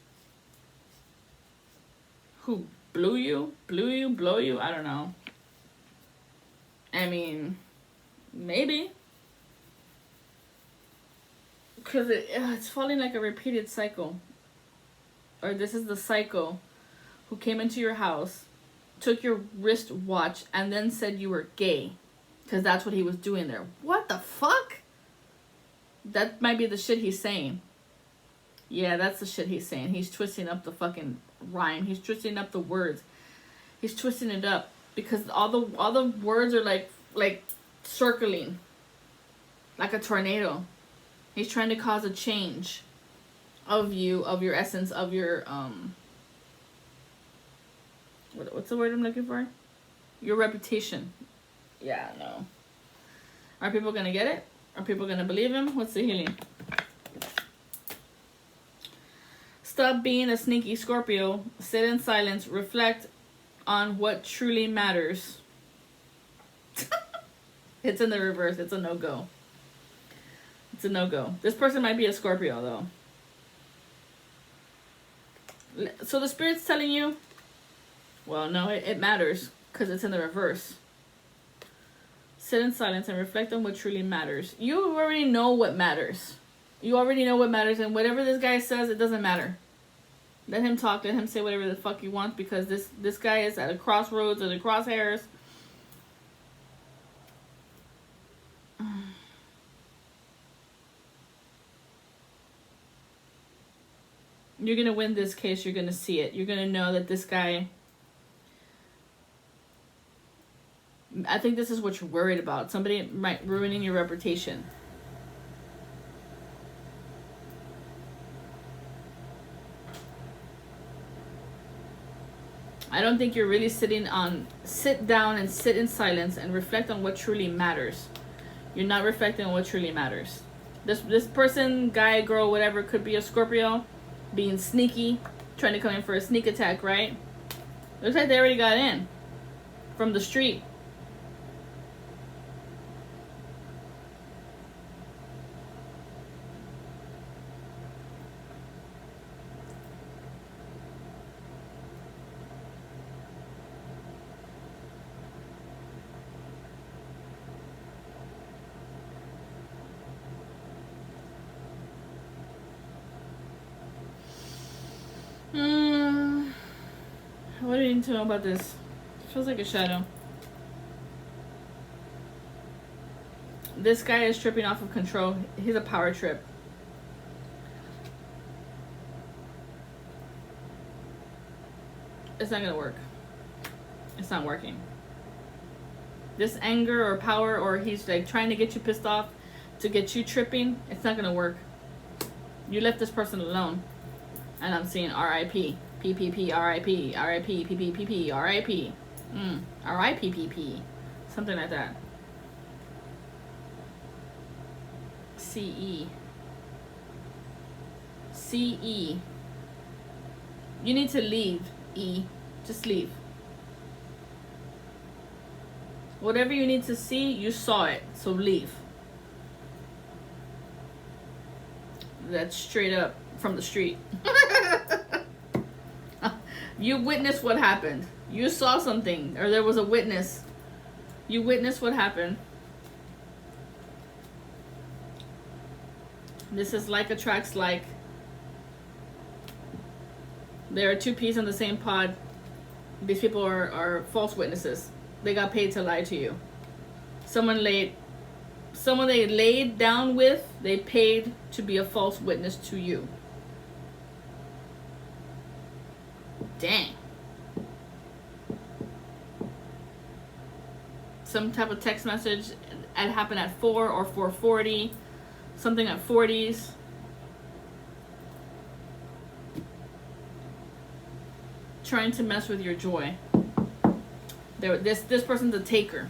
Who blew you? Blow you? I don't know. I mean, maybe. Because it's falling like a repeated cycle. Or this is the psycho who came into your house, took your wristwatch, and then said you were gay. Because that's what he was doing there. What the fuck? That might be the shit he's saying. Yeah, that's the shit he's saying. He's twisting up the fucking rhyme. He's twisting up the words. He's twisting it up. Because all the words are like circling. Like a tornado. He's trying to cause a change of you, of your essence, of your what's the word I'm looking for? Your reputation. Yeah, no. Are people gonna get it? Are people gonna believe him? What's the healing? Stop being a sneaky Scorpio. Sit in silence. Reflect on what truly matters. It's in the reverse. It's a no-go. It's a no-go. This person might be a Scorpio, though. So the Spirit's telling you, well, no, it matters because it's in the reverse. Sit in silence and reflect on what truly matters. You already know what matters. You already know what matters, and whatever this guy says, it doesn't matter. Let him talk. Let him say whatever the fuck he wants, because this guy is at a crossroads or the crosshairs. You're going to win this case. You're going to see it. You're going to know that this guy... I think this is what you're worried about. Somebody might ruining your reputation. I don't think you're really sit down and sit in silence and reflect on what truly matters. You're not reflecting on what truly matters. This person, guy, girl, whatever, could be a Scorpio, being sneaky, trying to come in for a sneak attack, right? Looks like they already got in from the street. What do you need to know about this? It feels like a shadow. This guy is tripping off of control. He's a power trip. It's not gonna work. It's not working. This anger or power, or he's like trying to get you pissed off to get you tripping, it's not gonna work. You left this person alone. And I'm seeing R.I.P. P.P.P. R.I.P. R.I.P. P.P.P. R.I.P. R.I.P.P.P. Something like that. C.E. C.E. You need to leave, E. Just leave. Whatever you need to see, you saw it. So leave. That's straight up from the street. You witnessed what happened. You saw something, or there was a witness. You witnessed what happened. This is like attracts like. There are two peas in the same pod. These people are false witnesses. They got paid to lie to you. Someone they laid down with, they paid to be a false witness to you. Dang. Some type of text message. It happened at 4 or 4:40. Something at 40s. Trying to mess with your joy. This person's a taker.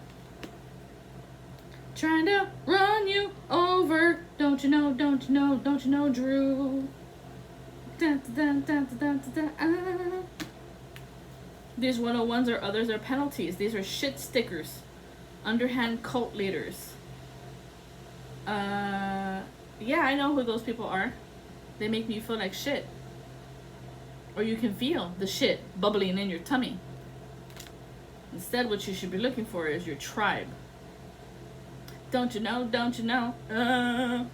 Don't you know, Drew? Dun, dun, dun, dun, dun, dun, dun. These 101s or others are penalties. These are shit stickers. Underhand cult leaders. Yeah, I know who those people are. They make me feel like shit. Or you can feel the shit bubbling in your tummy. Instead, what you should be looking for is your tribe. Don't you know? Don't you know? Dun,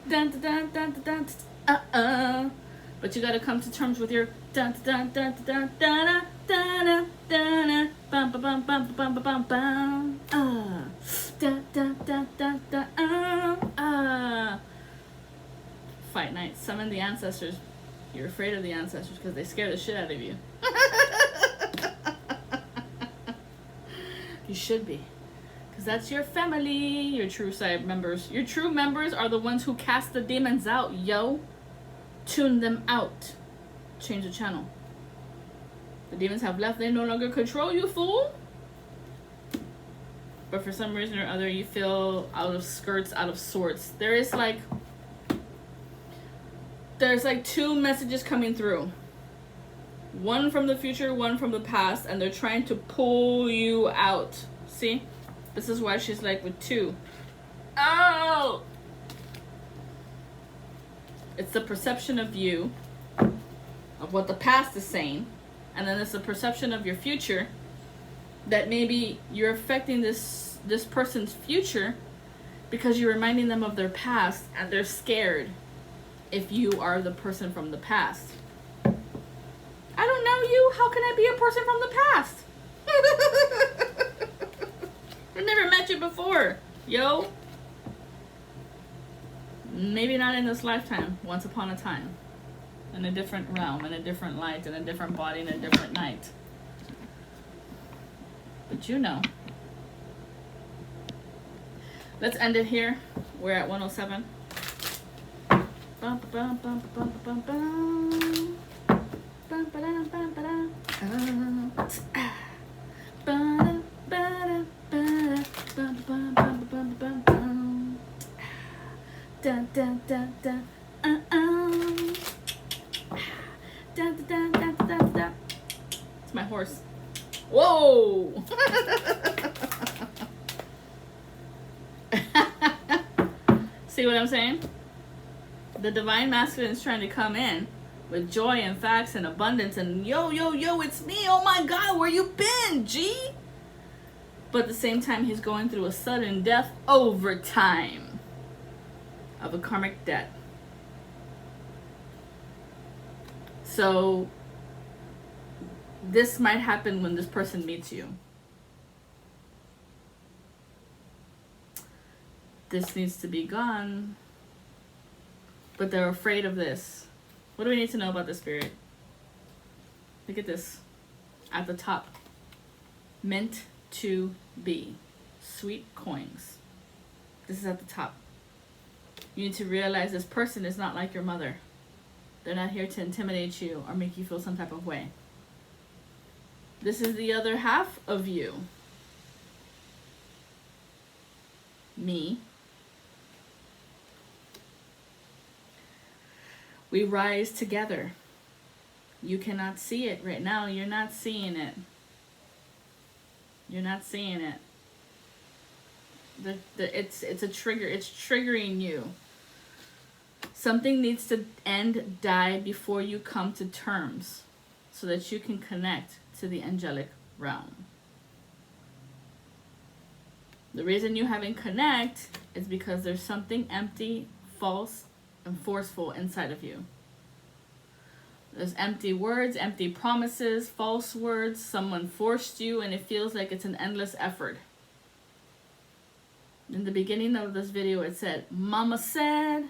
dun, dun, dun, dun, dun, But you gotta come to terms with your dun dun dun dun dun dun dun bum bum bum bum bum bum dun dun dun dun dun Fight night. Summon the ancestors. You're afraid of the ancestors because they scare the shit out of you. You should be. Because that's your family, your true side members. Your true members are the ones who cast the demons out, yo. Tune them out. Change the channel. The demons have left. They no longer control you, fool. But for some reason or other, you feel out of skirts, out of sorts. There's like 2 messages coming through. One from the future, one from the past, and they're trying to pull you out. See? This is why she's like with 2. Oh! It's the perception of you, of what the past is saying, and then it's the perception of your future, that maybe you're affecting this person's future because you're reminding them of their past, and they're scared if you are the person from the past. I don't know you. How can I be a person from the past? I've never met you before, yo. Maybe not in this lifetime. Once upon a time. In a different realm, in a different light, in a different body, in a different night. But you know. Let's end it here. We're at 107. Bum, bum, bum, bum, bum, bum, bum. Bum, ba-da, bum, ba-da. Ba-da, ba-da, ba-da. Bum, bum, bum, bum, bum, bum. Dun, dun, dun, dun. Dun, dun, dun, dun, dun. It's my horse. Whoa! See what I'm saying? The divine masculine is trying to come in with joy and facts and abundance and yo, it's me. Oh my God, where you been, G? But at the same time, he's going through a sudden death over time of a karmic debt. So this might happen when this person meets you. This needs to be gone. But they're afraid of this. What do we need to know about the spirit? Look at this. At the top. Meant to be. Sweet coins. This is at the top. You need to realize this person is not like your mother. They're not here to intimidate you or make you feel some type of way. This is the other half of you. Me. We rise together. You cannot see it right now. You're not seeing it. You're not seeing it. It's a trigger. It's triggering you. Something needs to end, die before you come to terms so that you can connect to the angelic realm. The reason you haven't connect is because there's something empty, false, and forceful inside of you. There's empty words, empty promises, false words. Someone forced you and it feels like it's an endless effort. In the beginning of this video it said, Mama said,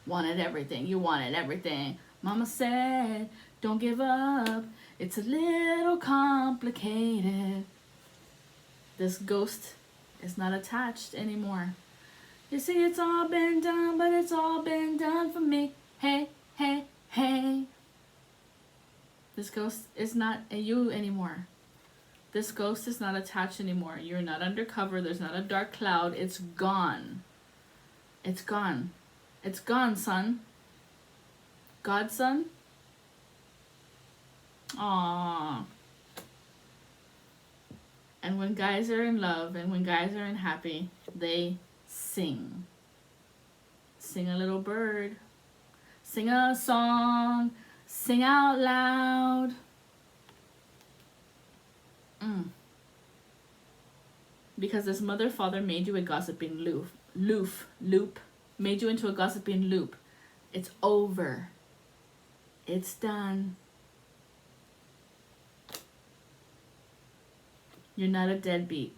wanted everything. You wanted everything. Mama said, don't give up. It's a little complicated. This ghost is not attached anymore. You see, it's all been done, but it's all been done for me. Hey, hey, hey. This ghost is not a you anymore. This ghost is not attached anymore. You're not undercover. There's not a dark cloud. It's gone. It's gone. It's gone, son. Godson? Aww. And when guys are in love and when guys are in happy, they sing. Sing a little bird. Sing a song. Sing out loud. Because this mother father made you a gossiping loop. Made you into a gossiping loop. It's over. It's done. You're not a deadbeat.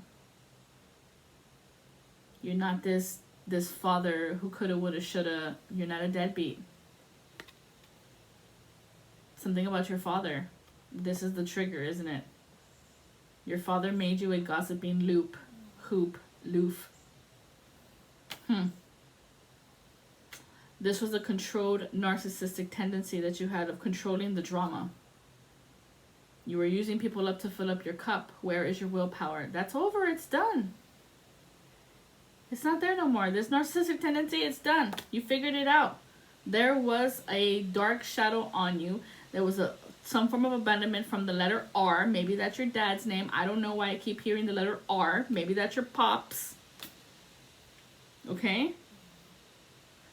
You're not this father who coulda, woulda, shoulda. You're not a deadbeat. Something about your father. This is the trigger, isn't it? Your father made you a gossiping loop. This was a controlled narcissistic tendency that you had of controlling the drama. You were using people up to fill up your cup. Where is your willpower? That's over. It's done. It's not there no more. This narcissistic tendency, it's done. You figured it out. There was a dark shadow on you. There was some form of abandonment from the letter R. Maybe that's your dad's name. I don't know why I keep hearing the letter R. Maybe that's your pops. Okay?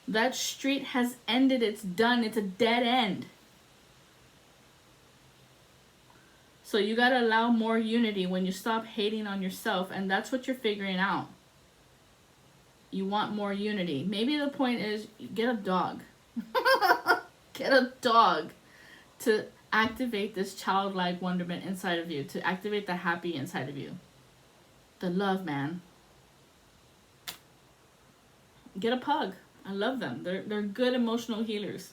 That street has ended. It's done. It's a dead end. So you got to allow more unity when you stop hating on yourself. And that's what you're figuring out. You want more unity. Maybe the point is get a dog. Get a dog to activate this childlike wonderment inside of you. To activate the happy inside of you. The love, man. Get a pug. I love them. They're good emotional healers.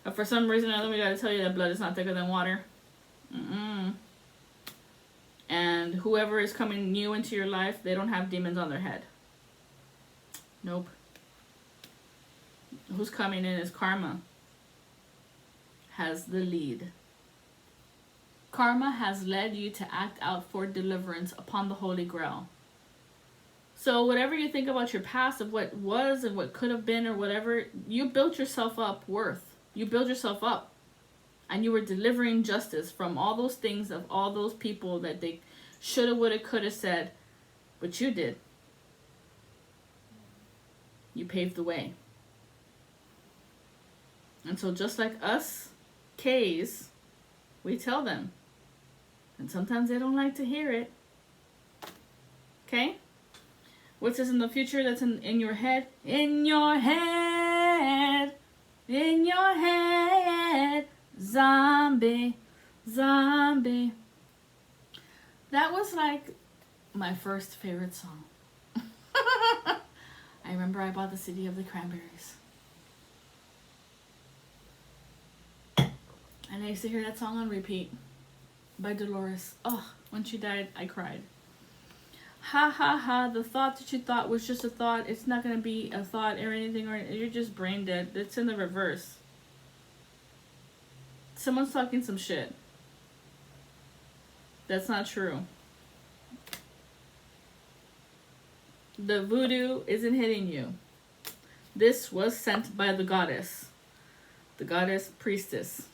But for some reason or other, we gotta tell you that blood is not thicker than water. And whoever is coming new into your life, they don't have demons on their head. Nope. Who's coming in is karma. Has the lead. Karma has led you to act out for deliverance upon the Holy Grail. So whatever you think about your past, of what was and what could have been or whatever, you built yourself up worth. You build yourself up. And you were delivering justice from all those things of all those people that they shoulda, woulda, coulda said. But you did. You paved the way. And so just like us, K's, we tell them. And sometimes they don't like to hear it. Okay? What's this in the future that's in your head? In your head. In your head. Zombie. Zombie. That was like my first favorite song. I remember I bought the CD of the Cranberries. And I used to hear that song on repeat by Dolores. Oh, when she died, I cried. Ha ha ha, the thought that you thought was just a thought. It's not going to be a thought or anything, or you're just brain dead. It's in the reverse. Someone's talking some shit. That's not true. The voodoo isn't hitting you. This was sent by the goddess priestess.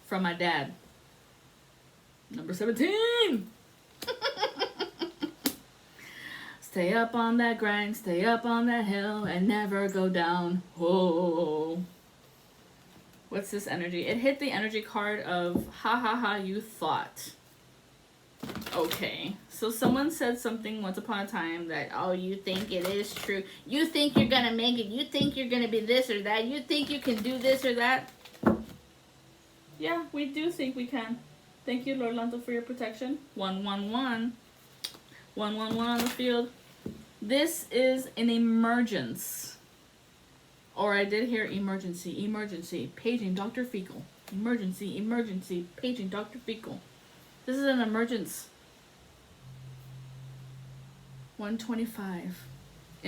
From my dad. Number 17. Stay up on that grind, stay up on that hill, and never go down. Whoa. What's this energy? It hit the energy card of ha ha ha, you thought. Okay. So someone said something once upon a time that, oh, you think it is true. You think you're gonna make it. You think you're gonna be this or that. You think you can do this or that. Yeah, we do think we can. Thank you, Lord Lanto, for your protection. 111. 111 on the field. This is an emergence. Or I did hear emergency, emergency, paging Dr. Fecal. Emergency, emergency, paging Dr. Fecal. This is an emergence. 125.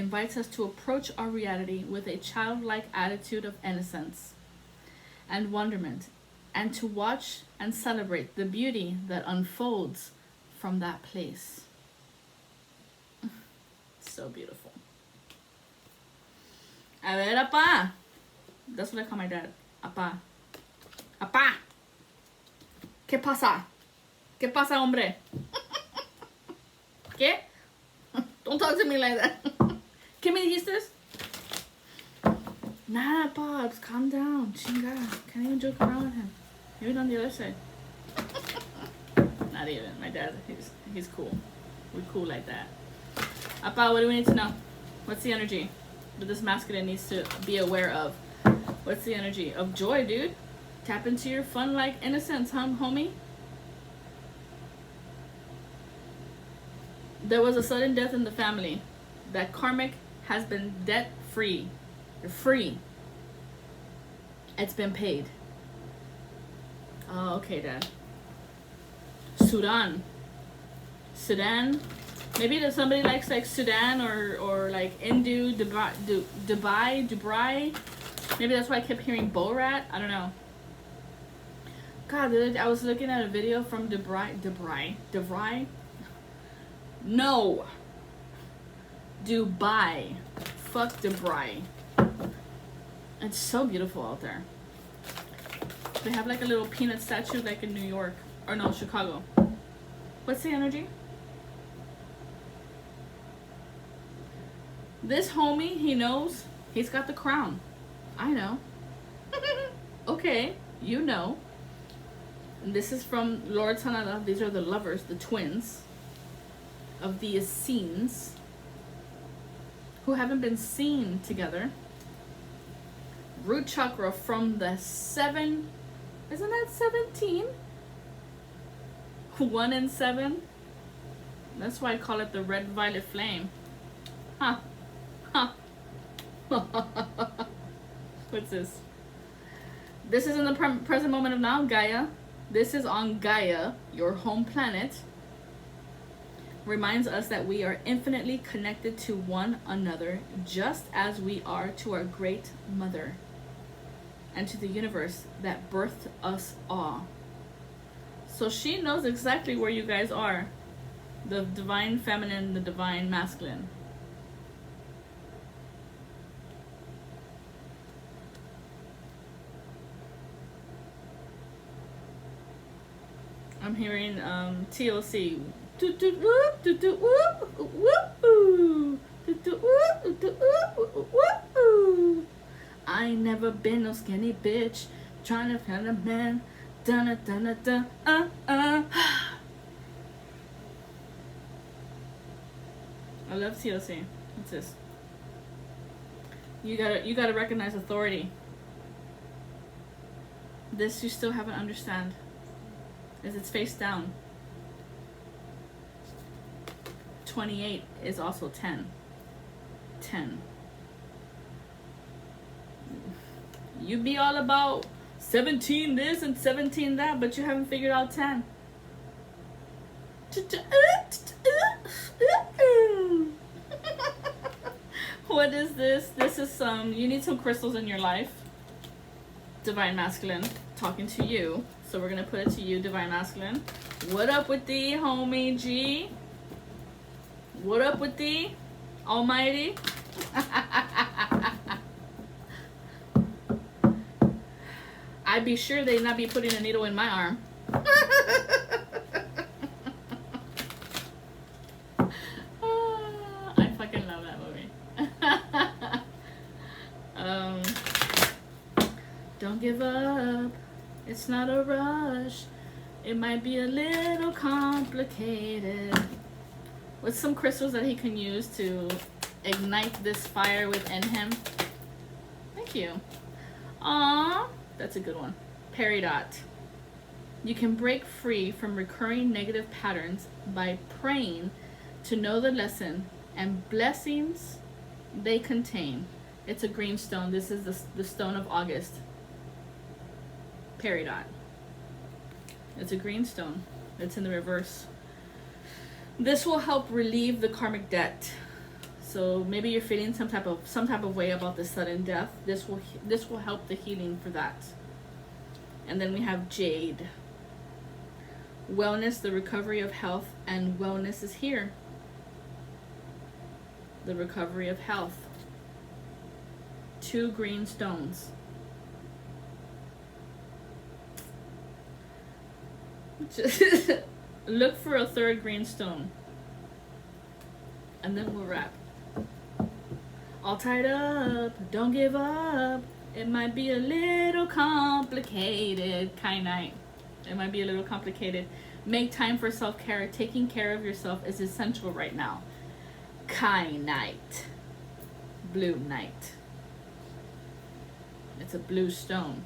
invites us to approach our reality with a childlike attitude of innocence and wonderment, and to watch and celebrate the beauty that unfolds from that place. So beautiful. A ver, apa. That's what I call my dad. Apa. Apa. ¿Qué pasa? ¿Qué pasa, hombre? ¿Qué? Don't talk to me like that. ¿Qué me dijiste? Nah, Pops, calm down. Chinga. Can't even joke around with him. Even on the other side. Not even. My dad, he's cool. We're cool like that. Appa, what do we need to know? What's the energy that this masculine needs to be aware of? What's the energy? Of joy, dude. Tap into your fun-like innocence, homie. There was a sudden death in the family. That karmic has been debt-free. You're free. It's been paid. Oh, okay, Dad. Sudan. Maybe there's somebody likes like Sudan or like Hindu, Dubai. Maybe that's why I kept hearing Borat. I don't know. God, the other day I was looking at a video from Dubai. No. Dubai. Fuck Dubai. It's so beautiful out there. They have like a little peanut statue like in New York. Or no, Chicago. What's the energy? This homie, he knows he's got the crown. I know. Okay, you know. And this is from Lord Sanada. These are the lovers, the twins of the Essenes who haven't been seen together. Root chakra from the 7, isn't that 17? 1 and 7. That's why I call it the red violet flame. Huh. What's this? This is in the present moment of now, Gaia. This is on Gaia, your home planet. Reminds us that we are infinitely connected to one another, just as we are to our great mother and to the universe that birthed us all. So she knows exactly where you guys are. The divine feminine, the divine masculine. I'm hearing TLC. I ain't never been no skinny bitch trying to find a man. I love TLC. What's this? You gotta recognize authority. This you still haven't understand. Is it's face down. 28 is also 10. 10. You be all about 17 this and 17 that, but you haven't figured out 10. What is this? This is you need some crystals in your life. Divine Masculine, talking to you. So we're going to put it to you, Divine Masculine. What up with thee, homie G? What up with thee, Almighty? I'd be sure they'd not be putting a needle in my arm. I fucking love that movie. Don't give up. It's not a rush. It might be a little complicated. With some crystals that he can use to ignite this fire within him. Thank you. Aww. That's a good one. Peridot. You can break free from recurring negative patterns by praying to know the lesson and blessings they contain. It's a green stone. This is the stone of August. Peridot. It's a green stone. It's in the reverse. This will help relieve the karmic debt. So maybe you're feeling some type of way about the sudden death. This will help the healing for that. And then we have Jade. Wellness, the recovery of health, and wellness is here. The recovery of health. 2 green stones. Look for a 3rd green stone. And then we'll wrap. All tied up, don't give up. It might be a little complicated. Kyanite. It might be a little complicated. Make time for self-care. Taking care of yourself is essential right now. Kyanite. Blue night. It's a blue stone.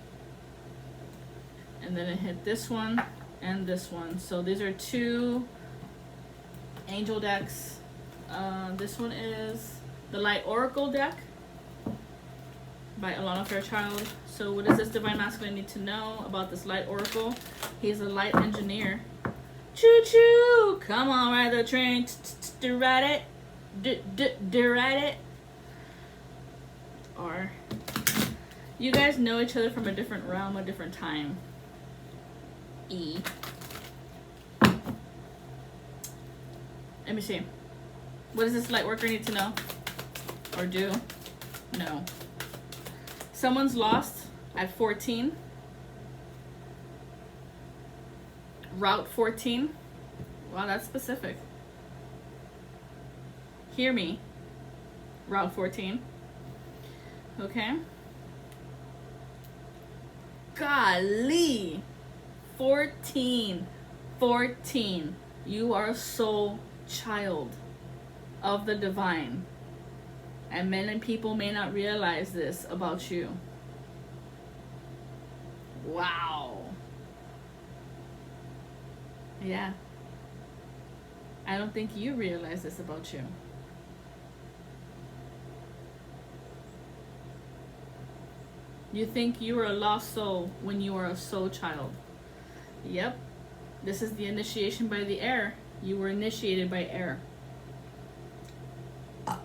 And then it hit this one and this one. So these are 2 angel decks. This one is the Light Oracle deck by Alana Fairchild. So what does this Divine Masculine need to know about this Light Oracle? He's a light engineer. Choo choo! Come on, ride the train. Ride it. Ride it. Or you guys know each other from a different realm, a different time. E. Let me see. What does this light worker need to know? Or do? No. Someone's lost at 14. Route 14. Wow, that's specific. Hear me. Route 14. Okay. Golly. 14. 14. You are a soul child of the divine. And many people may not realize this about you. Wow. Yeah. I don't think you realize this about you. You think you are a lost soul when you are a soul child. Yep. This is the initiation by the air. You were initiated by air.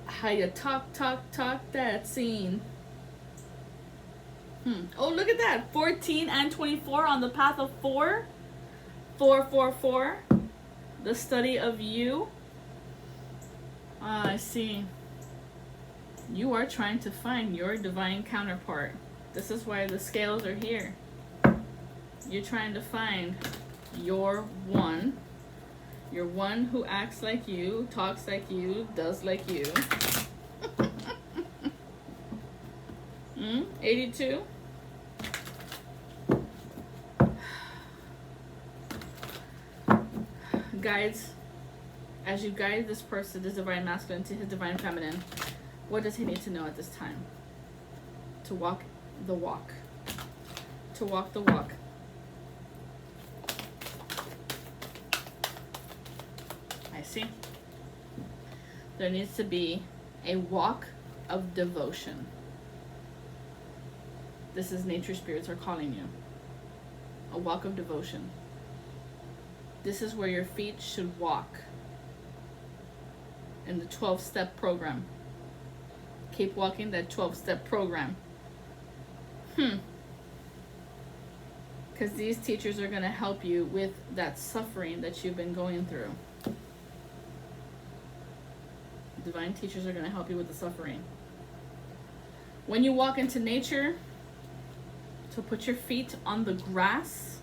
How you talk that scene. Oh, look at that. 14 and 24 on the path of 4. 4. The study of you. I see. You are trying to find your divine counterpart. This is why the scales are here. You're trying to find your one. Your one who acts like you, talks like you, does like you. 82. Guides, as you guide this person, this divine masculine, to his divine feminine, what does he need to know at this time? To walk the walk. To walk the walk. I see. There needs to be a walk of devotion. This is nature spirits are calling you. A walk of devotion. This is where your feet should walk in the 12-step program. Keep walking that 12-step program. Because these teachers are going to help you with that suffering that you've been going through. Divine teachers are going to help you with the suffering. When you walk into nature, to put your feet on the grass,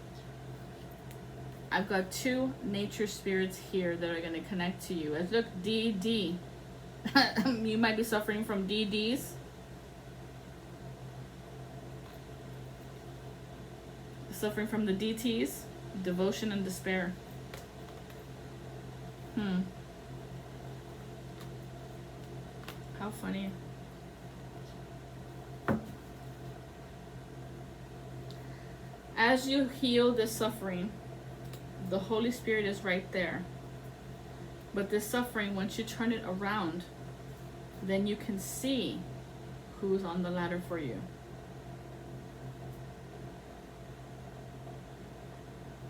I've got 2 nature spirits here that are going to connect to you. As look, DD. You might be suffering from DDs. Suffering from the DTs, devotion and despair. How funny. As you heal this suffering, the Holy Spirit is right there. But this suffering, once you turn it around, then you can see who's on the ladder for you.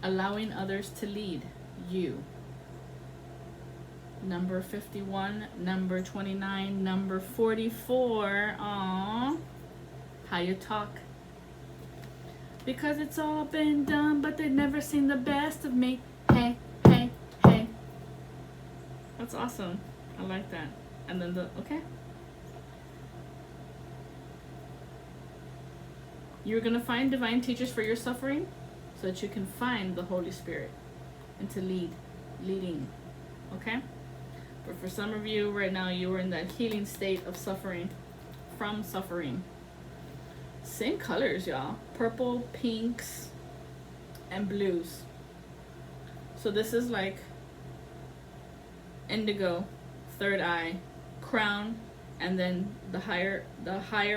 Allowing others to lead you. number 51, number 29, number 44. Aww. How you talk. Because it's all been done, but they've never seen the best of me. Hey, hey, hey. That's awesome. I like that. And then okay. You're going to find divine teachers for your suffering so that you can find the Holy Spirit and to leading. Okay? But for some of you right now, you are in that healing state of suffering, from suffering. Same colors, y'all. Purple, pinks, and blues. So this is like indigo, third eye, crown, and then the higher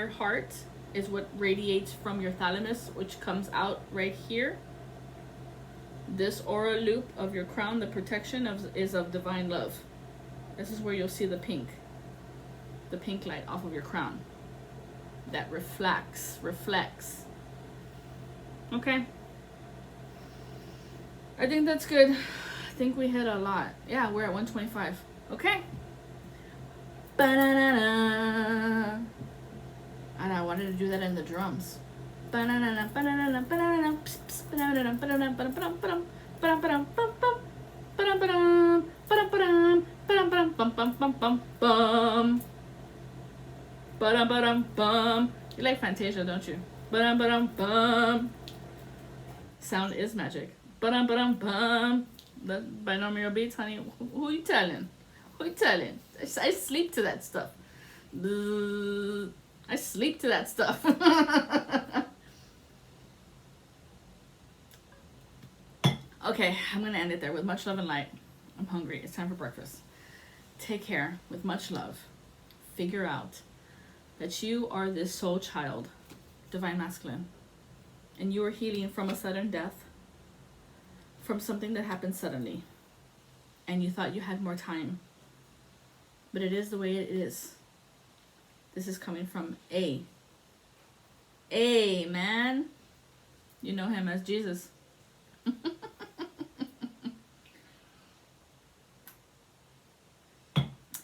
heart is what radiates from your thalamus, which comes out right here. This aura loop of your crown, the protection is of divine love. This is where you'll see the pink light off of your crown. That reflects. Okay. I think that's good. I think we hit a lot. Yeah, we're at 125. Okay. Ba-na-na-na. And I wanted to do that in the drums. Ba-na-na-na, ba-na-na-na, ba-na-na-na, ba-na-na-na, ba-na-na-na, ba-na-na-na, ba-na-na-na, ba-na-na-na, ba-na-na-na, ba-na-na-na, ba-da-ba-dum-bum. You like Fantasia, don't you? Ba-dum-ba-dum-bum. Sound is magic. Ba-dum-ba-dum-bum. The binaural beats, honey. Who you telling? I sleep to that stuff. I sleep to that stuff. Okay, I'm going to end it there with much love and light. I'm hungry. It's time for breakfast. Take care with much love. Figure out that you are this soul child, divine masculine, and you are healing from a sudden death, from something that happened suddenly, and you thought you had more time, but it is the way it is. This is coming from A, man. You know him as Jesus.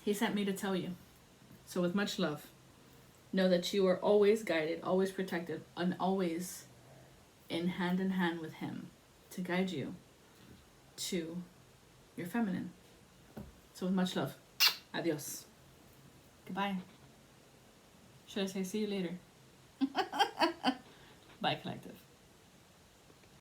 He sent me to tell you. So with much love, know that you are always guided, always protected, and always in hand with him to guide you to your feminine. So with much love, adios. Goodbye. Should I say see you later? Bye, collective.